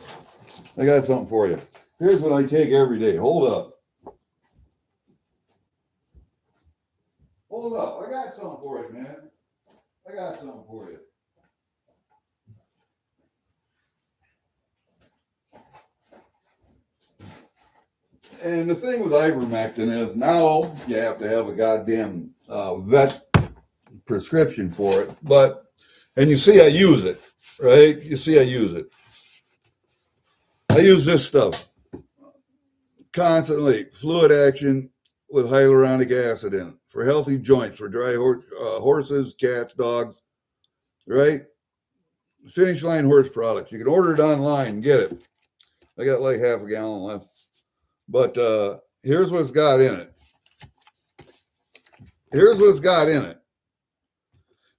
I got something for you. Here's what I take every day. Hold up. Hold up. I got something for you, man. I got something for you. And the thing with ivermectin is now you have to have a goddamn vet prescription for it. But, and you see I use it, right? You see I use it. I use this stuff constantly. Fluid action with hyaluronic acid in it for healthy joints, for dry horses, cats, dogs, right? Finish Line Horse Products. You can order it online and get it. I got like half a gallon left. But here's what it's got in it. Here's what it's got in it.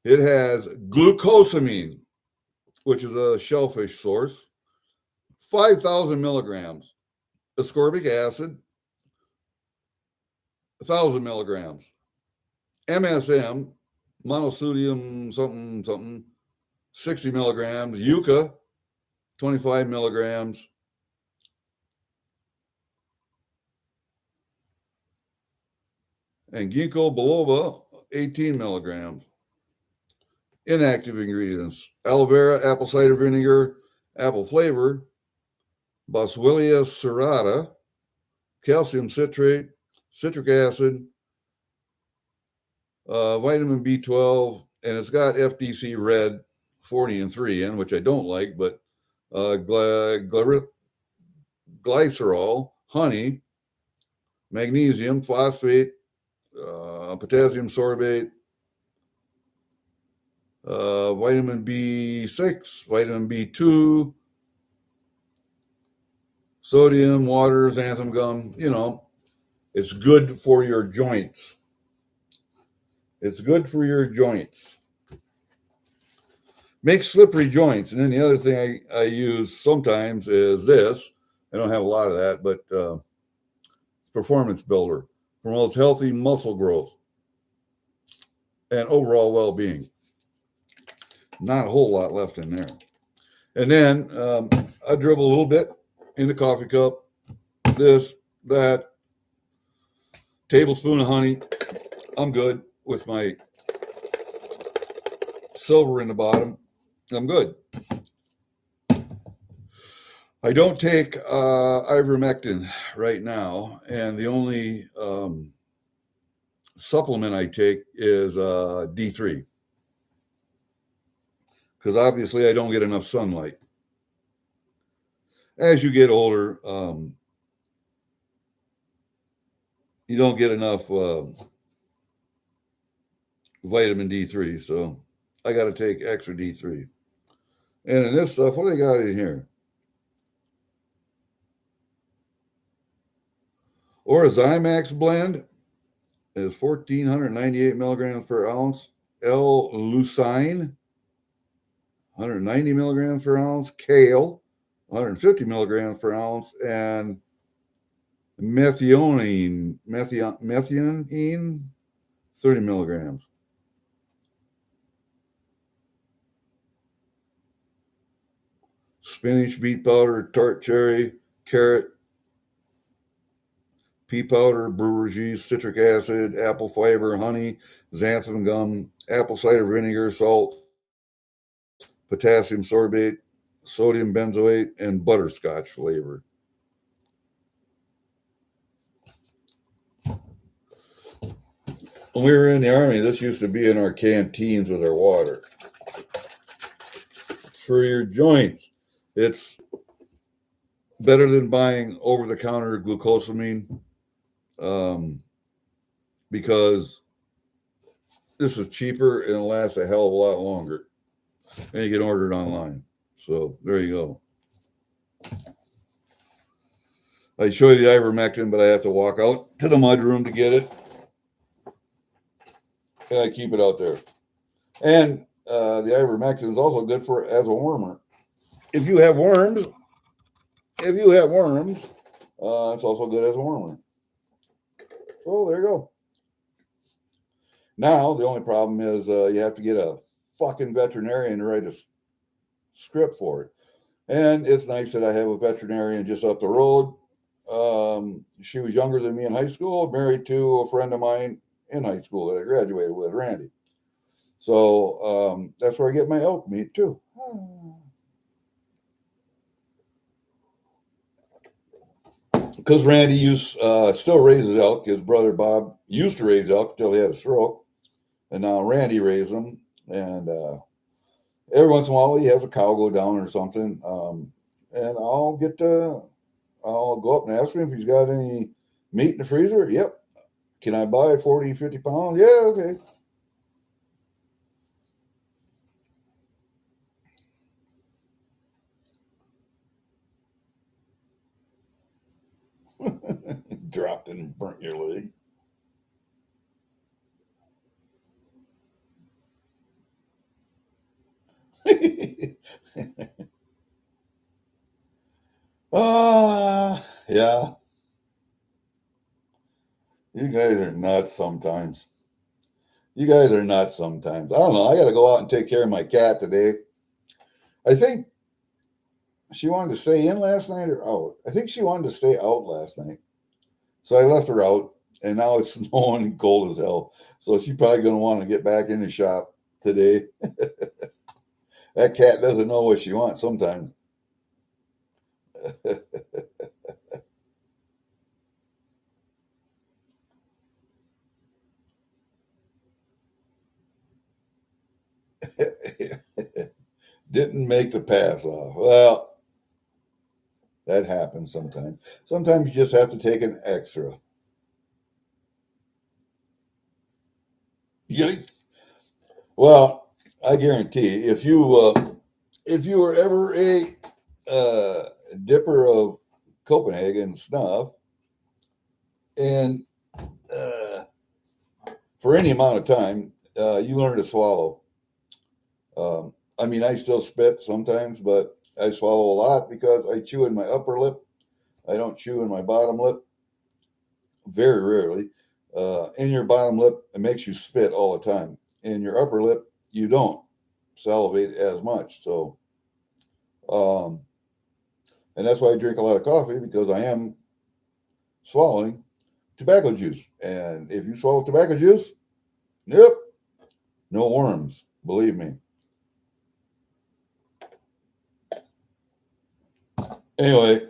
It has glucosamine, which is a shellfish source, 5,000 milligrams. Ascorbic acid, 1,000 milligrams. MSM, monosodium something something, 60 milligrams. Yucca, 25 milligrams. And ginkgo biloba, 18 milligrams. Inactive ingredients: aloe vera, apple cider vinegar, apple flavor, Boswellia serrata, calcium citrate, citric acid, vitamin B12, and it's got FDC red 40 and 3 in, which I don't like, but glycerol, honey, magnesium, phosphate, potassium sorbate, vitamin B6, vitamin B2, sodium, water, xanthan gum. You know, it's good for your joints. It's good for your joints. Makes slippery joints. And then the other thing I use sometimes is this. I don't have a lot of that, but performance builder. Promotes healthy muscle growth and overall well-being. Not a whole lot left in there. And then I dribble a little bit in the coffee cup. This, that, tablespoon of honey. I'm good with my silver in the bottom. I'm good. I don't take ivermectin right now, and the only supplement I take is D3, because obviously I don't get enough sunlight. as you get older, you don't get enough vitamin D3. So I got to take extra D3. And in this stuff, what do they got in here? Zymax blend is 1,498 milligrams per ounce. L-leucine, 190 milligrams per ounce. Kale, 150 milligrams per ounce. And methionine, 30 milligrams. Spinach, beet powder, tart cherry, carrot, pea powder, brewer's yeast, citric acid, apple fiber, honey, xanthan gum, apple cider vinegar, salt, potassium sorbate, sodium benzoate, and butterscotch flavor. When we were in the Army, this used to be in our canteens with our water. For your joints, it's better than buying over-the-counter glucosamine, because this is cheaper and it lasts a hell of a lot longer. And you can order it online. So there you go. I show you the ivermectin, but I have to walk out to the mudroom to get it. And I keep it out there. And the ivermectin is also good as a wormer. If you have worms, it's also good as a wormer. So there you go. Now, the only problem is you have to get a fucking veterinarian to write a script for it. And it's nice that I have a veterinarian just up the road. She was younger than me in high school, married to a friend of mine in high school that I graduated with, Randy. So that's where I get my elk meat too. Because Randy still raises elk. His brother Bob used to raise elk until he had a stroke. And now Randy raises them. And every once in a while he has a cow go down or something. And I'll go up and ask him if he's got any meat in the freezer. Yep. Can I buy 40, 50 pounds? Yeah, okay. Dropped and burnt your leg. Yeah. You guys are nuts sometimes. I don't know. I got to go out and take care of my cat today. I think she wanted to stay in last night or out. I think she wanted to stay out last night. So I left her out, and now it's snowing and cold as hell. So she's probably going to want to get back in the shop today. That cat doesn't know what she wants sometimes. Didn't make the pass off. Well, that happens sometimes. Sometimes you just have to take an extra. Yikes. Well, I guarantee if you were ever a dipper of Copenhagen snuff, and for any amount of time, you learn to swallow. I mean, I still spit sometimes, but I swallow a lot because I chew in my upper lip. I don't chew in my bottom lip. Very rarely. In your bottom lip, it makes you spit all the time. In your upper lip, you don't salivate as much. So, and that's why I drink a lot of coffee, because I am swallowing tobacco juice. And if you swallow tobacco juice, yep, no worms, believe me. Anyway,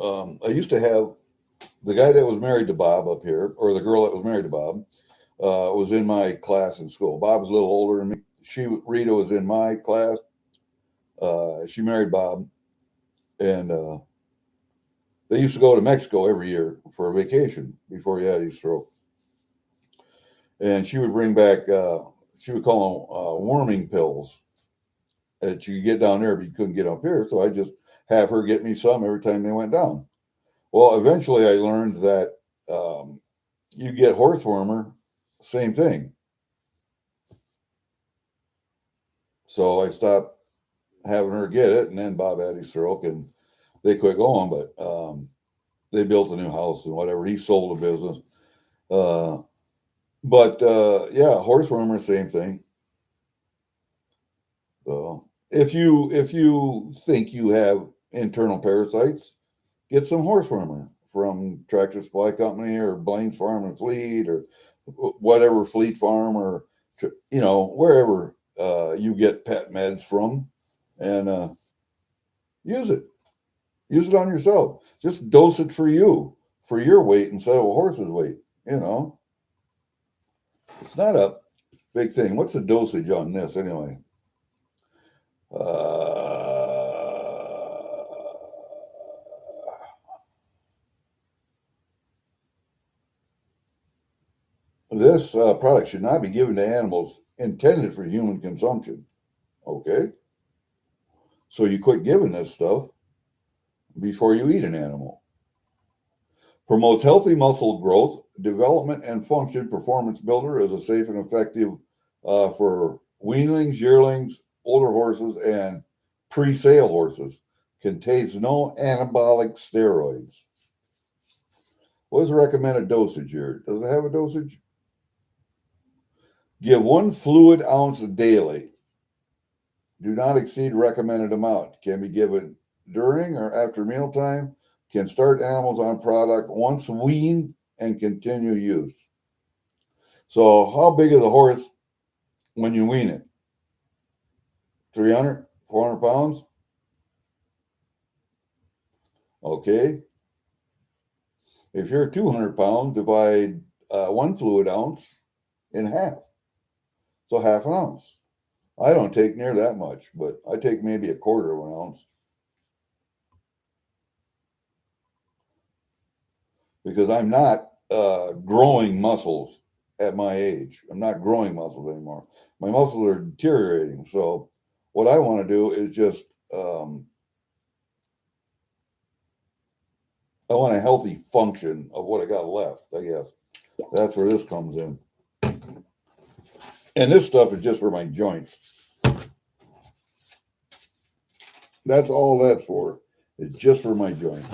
I used to have the guy that was married to Bob up here, or the girl that was married to Bob, was in my class in school. Bob was a little older than me. Rita was in my class. She married Bob, and They used to go to Mexico every year for a vacation before he had his stroke. And she would bring back, she would call them warming pills that you could get down there, but you couldn't get up here. So I just have her get me some every time they went down. Well, eventually I learned that you get horse warmer, same thing. So I stopped having her get it, and then Bob had his stroke, and they quit going. But they built a new house and whatever. He sold the business. Yeah, horse warmer, same thing. So if you think you have internal parasites, get some horse warmer from Tractor Supply Company or Blaine's Farm and Fleet or whatever Fleet Farm or wherever you get pet meds from, and use it. Use it on yourself. Just dose it for you, for your weight instead of a horse's weight. It's not a big thing. What's the dosage on this anyway? This product should not be given to animals intended for human consumption. Okay? So you quit giving this stuff before you eat an animal. Promotes healthy muscle growth, development, and function. Performance builder is a safe and effective for weanlings, yearlings, older horses, and pre-sale horses. Contains no anabolic steroids. What is the recommended dosage here? Does it have a dosage? Give 1 fluid ounce daily. Do not exceed recommended amount. Can be given during or after mealtime. Can start animals on product once weaned and continue use. So how big is the horse when you wean it? 300, 400 pounds? Okay. If you're 200 pounds, divide 1 fluid ounce in half. So half an ounce. I don't take near that much, but I take maybe a quarter of an ounce. Because I'm not growing muscles at my age. I'm not growing muscles anymore. My muscles are deteriorating. So what I want to do is just, I want a healthy function of what I got left, I guess. That's where this comes in. And this stuff is just for my joints. That's all that's for. It's just for my joints.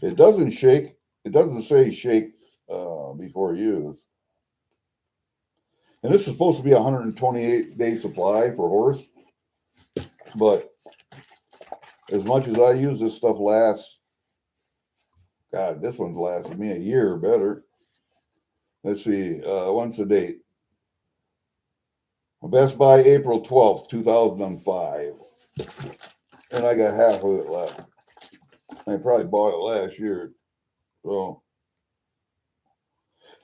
It doesn't shake. It doesn't say shake before use. And this is supposed to be a 128-day supply for horse. But as much as I use this stuff lasts, God, this one's lasted me a year or better. Let's see, when's the date? Best Buy, April 12th, 2005. And I got half of it left. I probably bought it last year. So,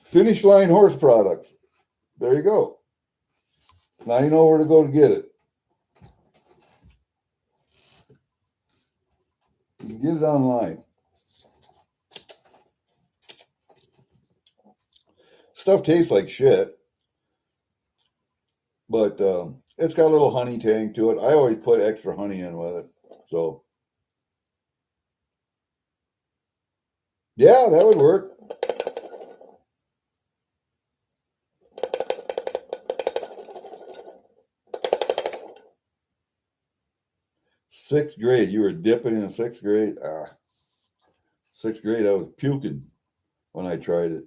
Finish Line Horse Products. There you go. Now you know where to go to get it. You can get it online. Stuff tastes like shit, but it's got a little honey tang to it. I always put extra honey in with it. So, yeah, that would work. Sixth grade, you were dipping in sixth grade? Sixth grade, I was puking when I tried it.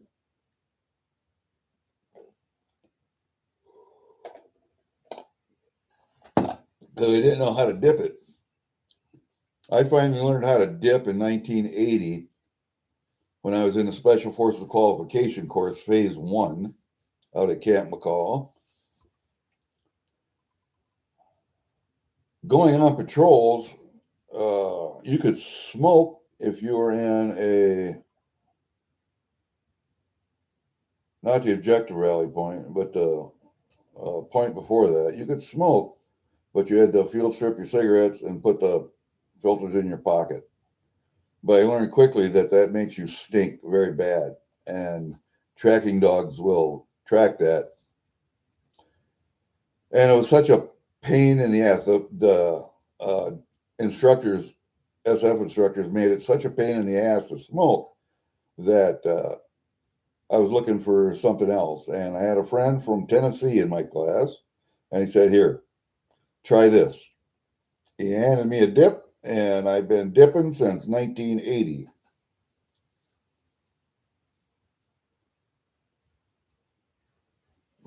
Because I didn't know how to dip it. I finally learned how to dip in 1980 when I was in the Special Forces Qualification Course, Phase 1, out at Camp McCall. Going on patrols, you could smoke if you were in not the objective rally point, but the point before that. You could smoke, but you had to field strip your cigarettes and put the filters in your pocket. But I learned quickly that that makes you stink very bad, and tracking dogs will track that. And it was such a pain in the ass. The instructors, SF instructors, made it such a pain in the ass to smoke that I was looking for something else. And I had a friend from Tennessee in my class, and he said, "Here, try this." He handed me a dip, and I've been dipping since 1980.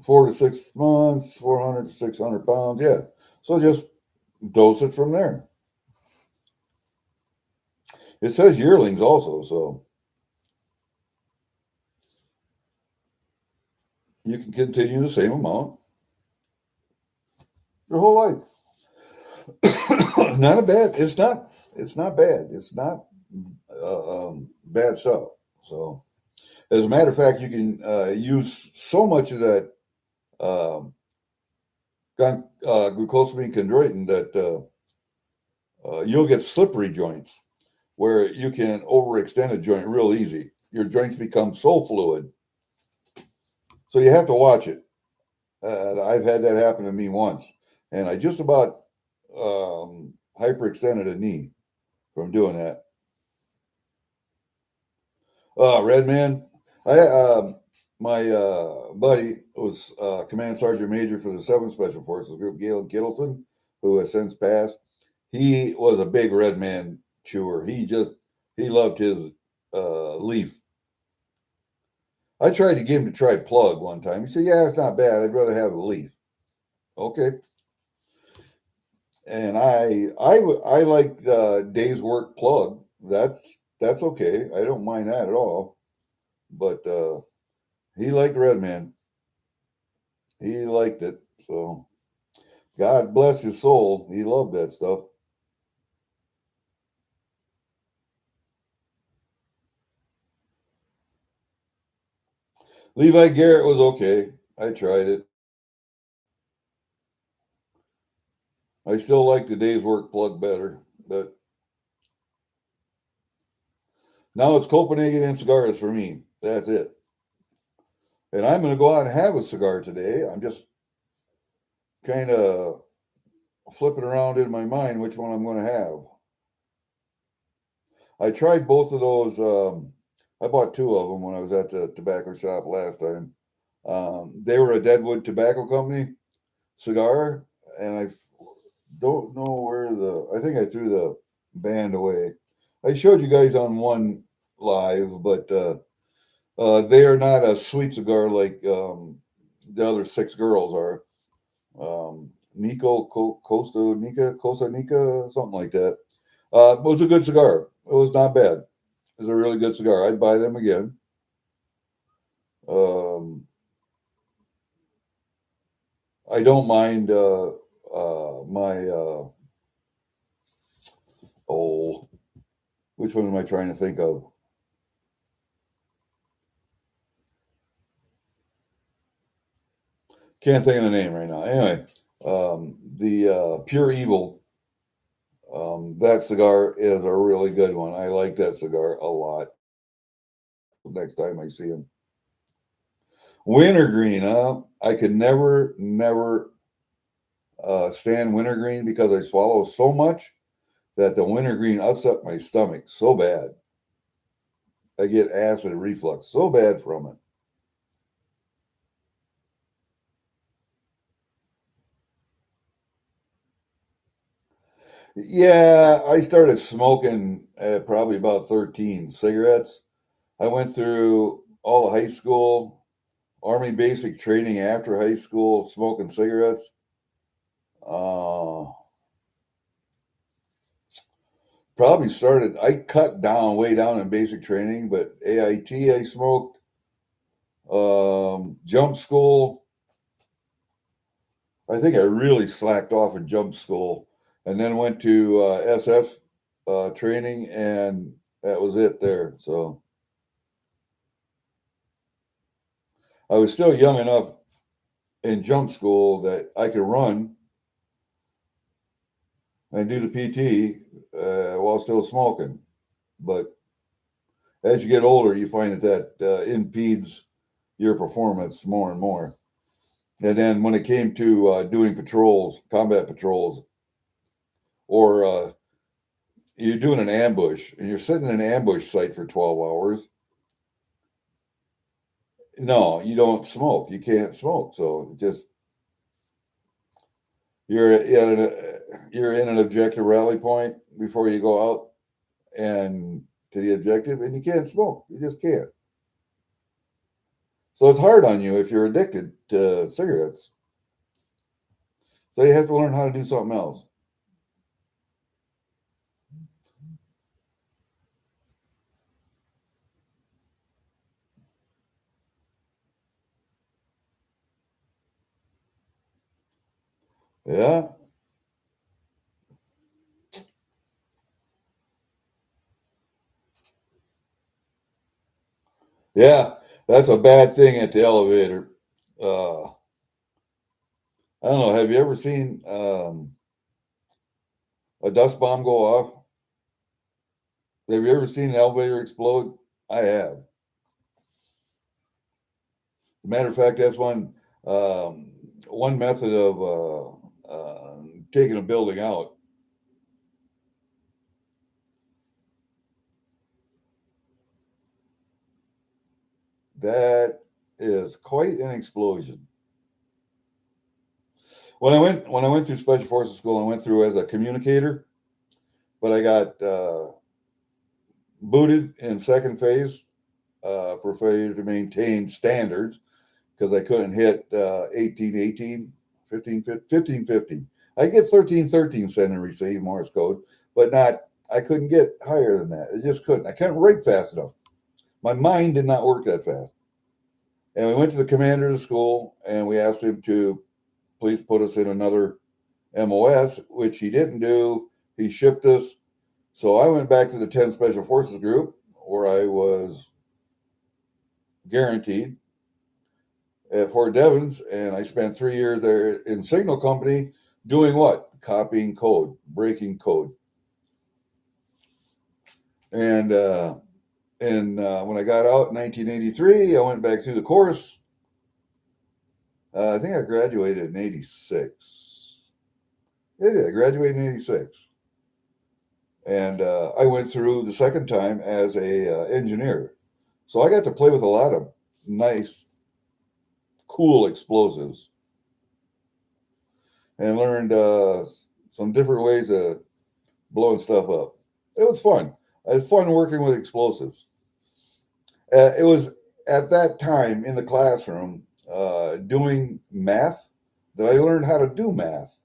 4 to 6 months, 400 to 600 pounds. Yeah. So just dose it from there. It says yearlings also, so you can continue the same amount your whole life. Not a bad. It's not. It's not bad. It's not bad stuff. So, as a matter of fact, you can use so much of that glucosamine chondroitin that you'll get slippery joints where you can overextend a joint real easy. Your joints become so fluid. So you have to watch it. I've had that happen to me once, and I just about hyperextended a knee from doing that. Red Man, my buddy was Command Sergeant Major for the 7th Special Forces Group, Galen Kittleton, who has since passed. He was a big Red Man chewer. He loved his leaf. I tried to get him to try plug one time. He said, "Yeah, it's not bad. I'd rather have a leaf." Okay. And I like day's work plug. That's okay. I don't mind that at all. But he liked Red Man. He liked it. So God bless his soul. He loved that stuff. Levi Garrett was okay. I tried it. I still like the day's work plug better, but now it's Copenhagen and cigars for me. That's it. And I'm going to go out and have a cigar today. I'm just kind of flipping around in my mind which one I'm going to have. I tried both of those. I bought two of them when I was at the tobacco shop last time. They were a Deadwood Tobacco Company cigar, and I don't know where I think I threw the band away. I showed you guys on one live, but they are not a sweet cigar like the other six girls are. Costa Nica, something like that. It was a good cigar. It was not bad. It was a really good cigar. I'd buy them again. I don't mind my which one am I trying to think of? Can't think of the name right now. Anyway, the Pure Evil, that cigar is a really good one. I like that cigar a lot. Next time I see him. Wintergreen, I could never stand wintergreen because I swallow so much that the wintergreen upset my stomach so bad. I get acid reflux so bad from it. Yeah, I started smoking at probably about 13 cigarettes. I went through all of high school, Army basic training after high school, smoking cigarettes. Uh, Probably started, I cut down, way down in basic training, but AIT I smoked. Jump school, I think I really slacked off in jump school and then went to SF training, and that was it there. So I was still young enough in jump school that I could run and do the PT while still smoking. But as you get older, you find that impedes your performance more and more. And then when it came to doing patrols, combat patrols, or you're doing an ambush and you're sitting in an ambush site for 12 hours, no, you don't smoke. You can't smoke. So just you're in an objective rally point before you go out and to the objective, and you can't smoke. You just can't. So it's hard on you if you're addicted to cigarettes. So you have to learn how to do something else. Yeah. Yeah. That's a bad thing at the elevator. I don't know. Have you ever seen a dust bomb go off? Have you ever seen an elevator explode? I have. As a matter of fact, that's one method of taking a building out. That is quite an explosion. When I went through Special Forces School, I went through as a communicator, but I got booted in second phase for failure to maintain standards because I couldn't hit 1818, 1550. I get 1313 send and receive Morse code, but I couldn't get higher than that. I just couldn't. I couldn't write fast enough. My mind did not work that fast. And we went to the commander of the school and we asked him to please put us in another MOS, which he didn't do. He shipped us. So I went back to the 10 Special Forces group where I was guaranteed at Fort Devens, and I spent 3 years there in Signal Company doing what? Copying code, breaking code. And when I got out in 1983, I went back through the course. I think I graduated in 86. Yeah, I graduated in 86. And I went through the second time as a engineer. So I got to play with a lot of nice, cool explosives and learned some different ways of blowing stuff up. It was fun. I had fun working with explosives. It was at that time in the classroom doing math that I learned how to do math.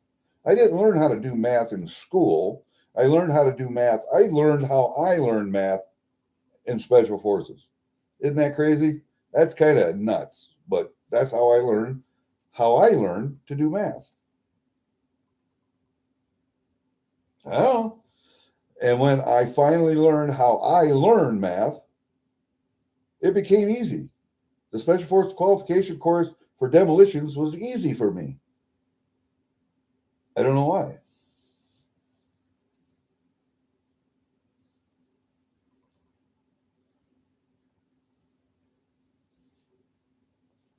I didn't learn how to do math in school. I learned how to do math. I learned how I learned math in Special Forces. Isn't that crazy? That's kind of nuts, but that's how I learned to do math. I don't know. And when I finally learned how I learned math, it became easy. The Special Forces qualification course for demolitions was easy for me. I don't know why.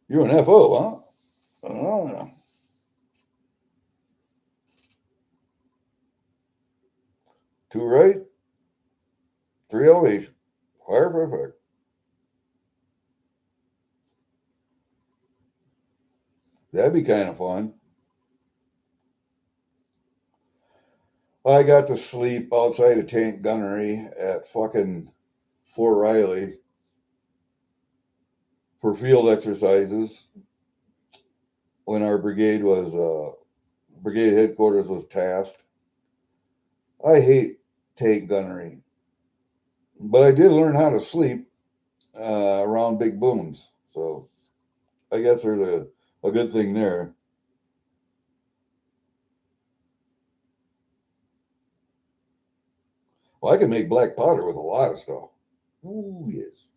You're an FO, huh? I don't know. 2 right, 3 elevation. Fire, fire, fire. That'd be kind of fun. I got to sleep outside a tank gunnery at fucking Fort Riley for field exercises when our brigade headquarters was tasked. I hate tank gunnery, but I did learn how to sleep around big booms. So I guess there's a good thing there. Well, I can make black powder with a lot of stuff. Ooh, yes.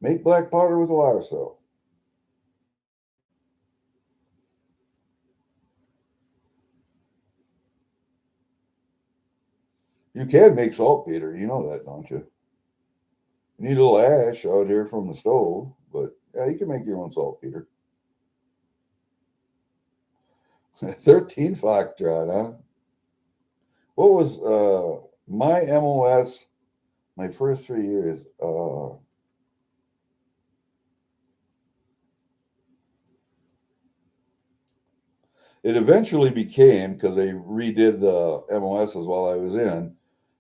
Make black powder with a lot of stuff. You can make saltpeter. You know that, don't you? You need a little ash out here from the stove, but yeah, you can make your own saltpeter. 13 Foxtrot, huh? What was my MOS my first 3 years? It eventually became, because they redid the MOSs while I was in,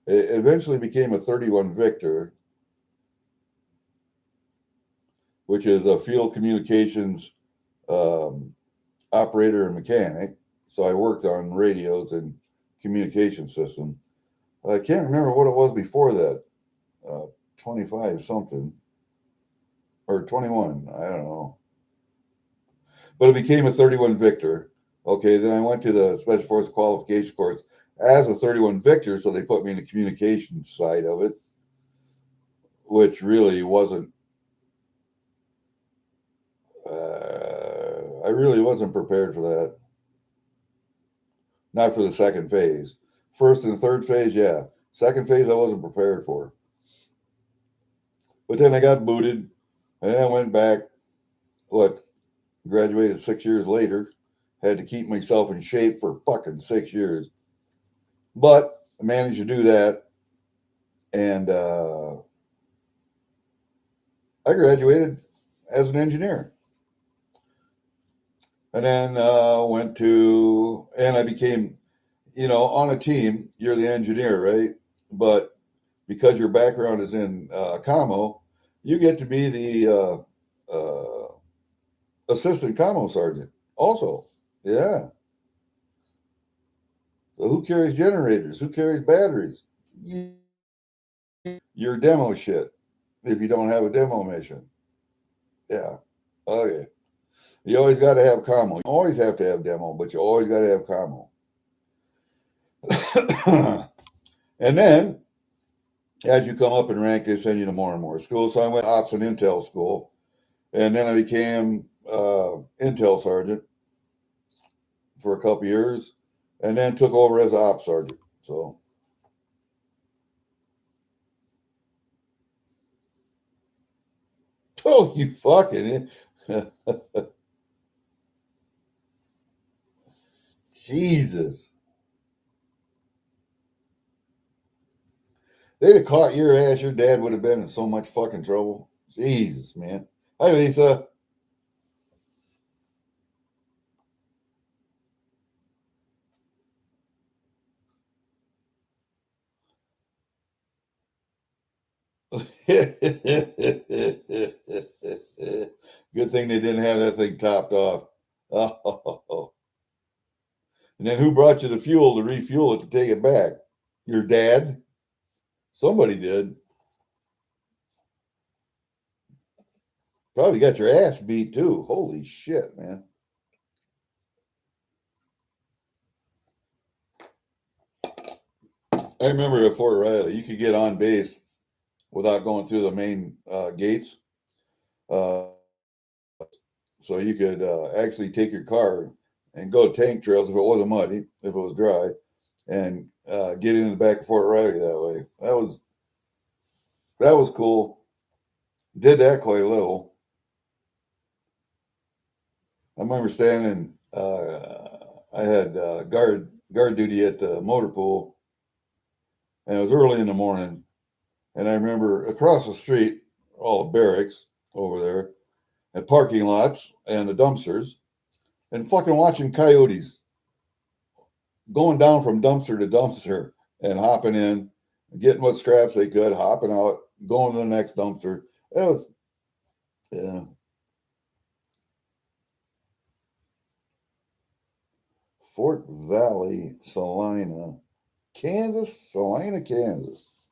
it eventually became a 31 Victor, which is a field communications operator and mechanic. So I worked on radios and communication system. I can't remember what it was before that. 25 something or 21. I don't know. But it became a 31 Victor. Okay, then I went to the Special Forces qualification course as a 31 Victor, so they put me in the communication side of it, which really wasn't. I really wasn't prepared for that. Not for the second phase. First and third phase, yeah. Second phase, I wasn't prepared for. But then I got booted, and then I went back. Graduated 6 years later. Had to keep myself in shape for fucking 6 years. But I managed to do that. And I graduated as an engineer. And then and I became, on a team, you're the engineer, right? But because your background is in commo, you get to be the assistant commo sergeant also. Yeah. So who carries generators? Who carries batteries? Your demo shit if you don't have a demo mission. Yeah. Okay. You always got to have commo. You always have to have demo, but you always got to have commo. And then, as you come up in rank, they send you to more and more schools. So I went ops and intel school, and then I became intel sergeant for a couple years, and then took over as ops sergeant. So, oh, you fucking Jesus. They'd have caught your ass. Your dad would have been in so much fucking trouble. Jesus, man. Hi, Lisa. Good thing they didn't have that thing topped off. Oh. And then who brought you the fuel to refuel it to take it back? Your dad? Somebody did. Probably got your ass beat too. Holy shit, man. I remember at Fort Riley, you could get on base without going through the main gates. So you could actually take your car and go tank trails if it wasn't muddy, if it was dry, and get in the back of Fort Riley that way. That was cool. Did that quite a little. I remember standing. I had guard duty at the motor pool, and it was early in the morning. And I remember across the street, all the barracks over there, and parking lots and the dumpsters, and fucking watching coyotes going down from dumpster to dumpster and hopping in, getting what scraps they could, hopping out, going to the next dumpster. It was, yeah. Fort Valley, Salina, Kansas, Salina, Kansas,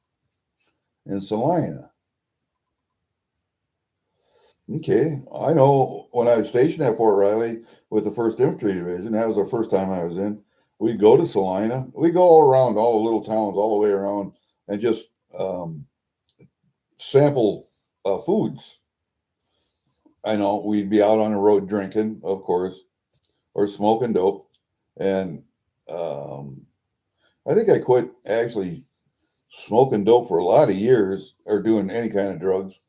in Salina. Okay, I know when I was stationed at Fort Riley with the 1st Infantry Division, that was the first time I was in. We'd go to Salina. We'd go all around, all the little towns, all the way around, and just sample foods. I know we'd be out on the road drinking, of course, or smoking dope. And I think I quit actually smoking dope for a lot of years or doing any kind of drugs.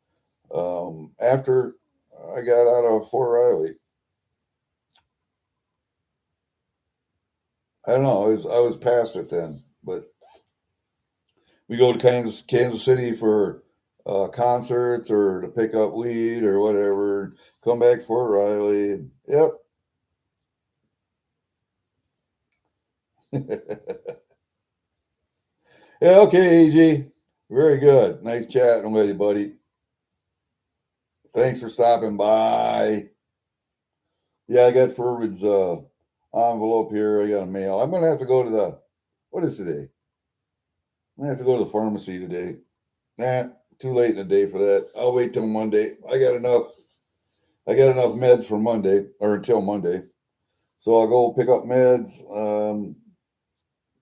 After I got out of Fort Riley, I don't know. I was past it then, but we go to Kansas City for concerts or to pick up weed or whatever. Come back to Fort Riley. Yep. Yeah. Okay, AG. Very good. Nice chatting with you, buddy. Thanks for stopping by. Yeah, I got Furvid's envelope here. I got a mail. I'm gonna have to go to what is today? I'm gonna have to go to the pharmacy today. Nah, too late in the day for that. I'll wait till Monday. I got enough meds for Monday or until Monday. So I'll go pick up meds.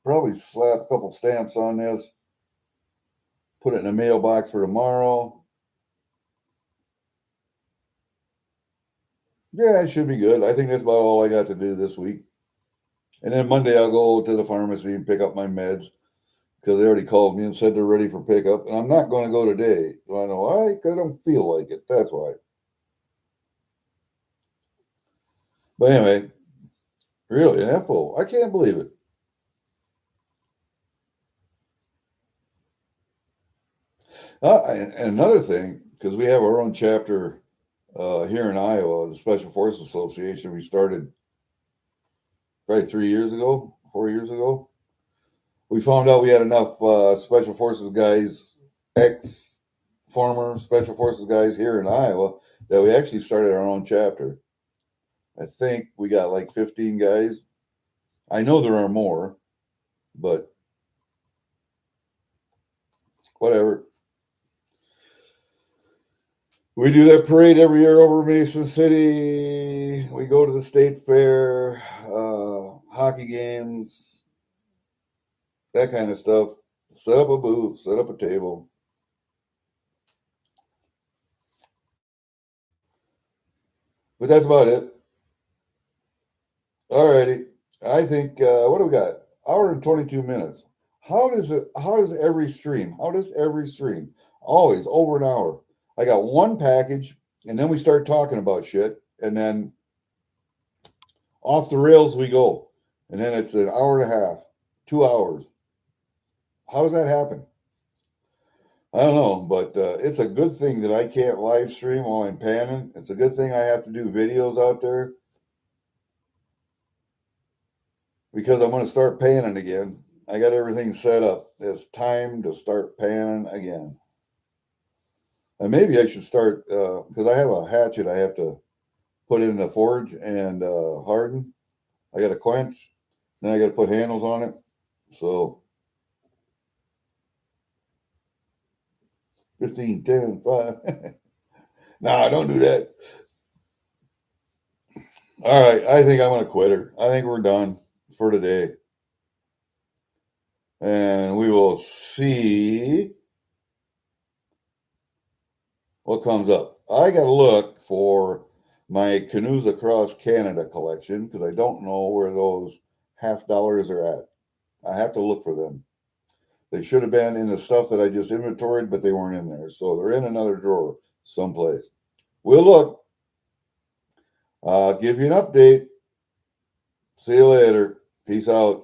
Probably slap a couple stamps on this. Put it in a mailbox for tomorrow. Yeah, it should be good. I think that's about all I got to do this week. And then Monday I'll go to the pharmacy and pick up my meds because they already called me and said they're ready for pickup. And I'm not going to go today. Do I know why? Because I don't feel like it. That's why. But anyway, really, an FO. I can't believe it. And another thing, because we have our own chapter here in Iowa, the Special Forces Association, we started probably 4 years ago. We found out we had enough Special Forces guys, ex-former Special Forces guys here in Iowa, that we actually started our own chapter. I think we got like 15 guys. I know there are more, but whatever. We do that parade every year over Mason City. We go to the state fair, hockey games, that kind of stuff. Set up a booth, set up a table. But that's about it. Alrighty. I think, what do we got? Hour and 22 minutes. How does every stream? Always over an hour. I got one package, and then we start talking about shit, and then off the rails we go. And then it's an hour and a half, 2 hours. How does that happen? I don't know, but it's a good thing that I can't live stream while I'm panning. It's a good thing I have to do videos out there because I'm going to start panning again. I got everything set up. It's time to start panning again. And maybe I should start, because I have a hatchet I have to put in the forge and harden. I got to quench. Then I got to put handles on it. So 15, 10, 5. Nah, don't do that. All right. I think I'm going to quit her. I think we're done for today. And we will see what comes up. I got to look for my Canoes Across Canada collection because I don't know where those $50 are at. I have to look for them. They should have been in the stuff that I just inventoried, but they weren't in there. So they're in another drawer someplace. We'll look. I'll give you an update. See you later. Peace out.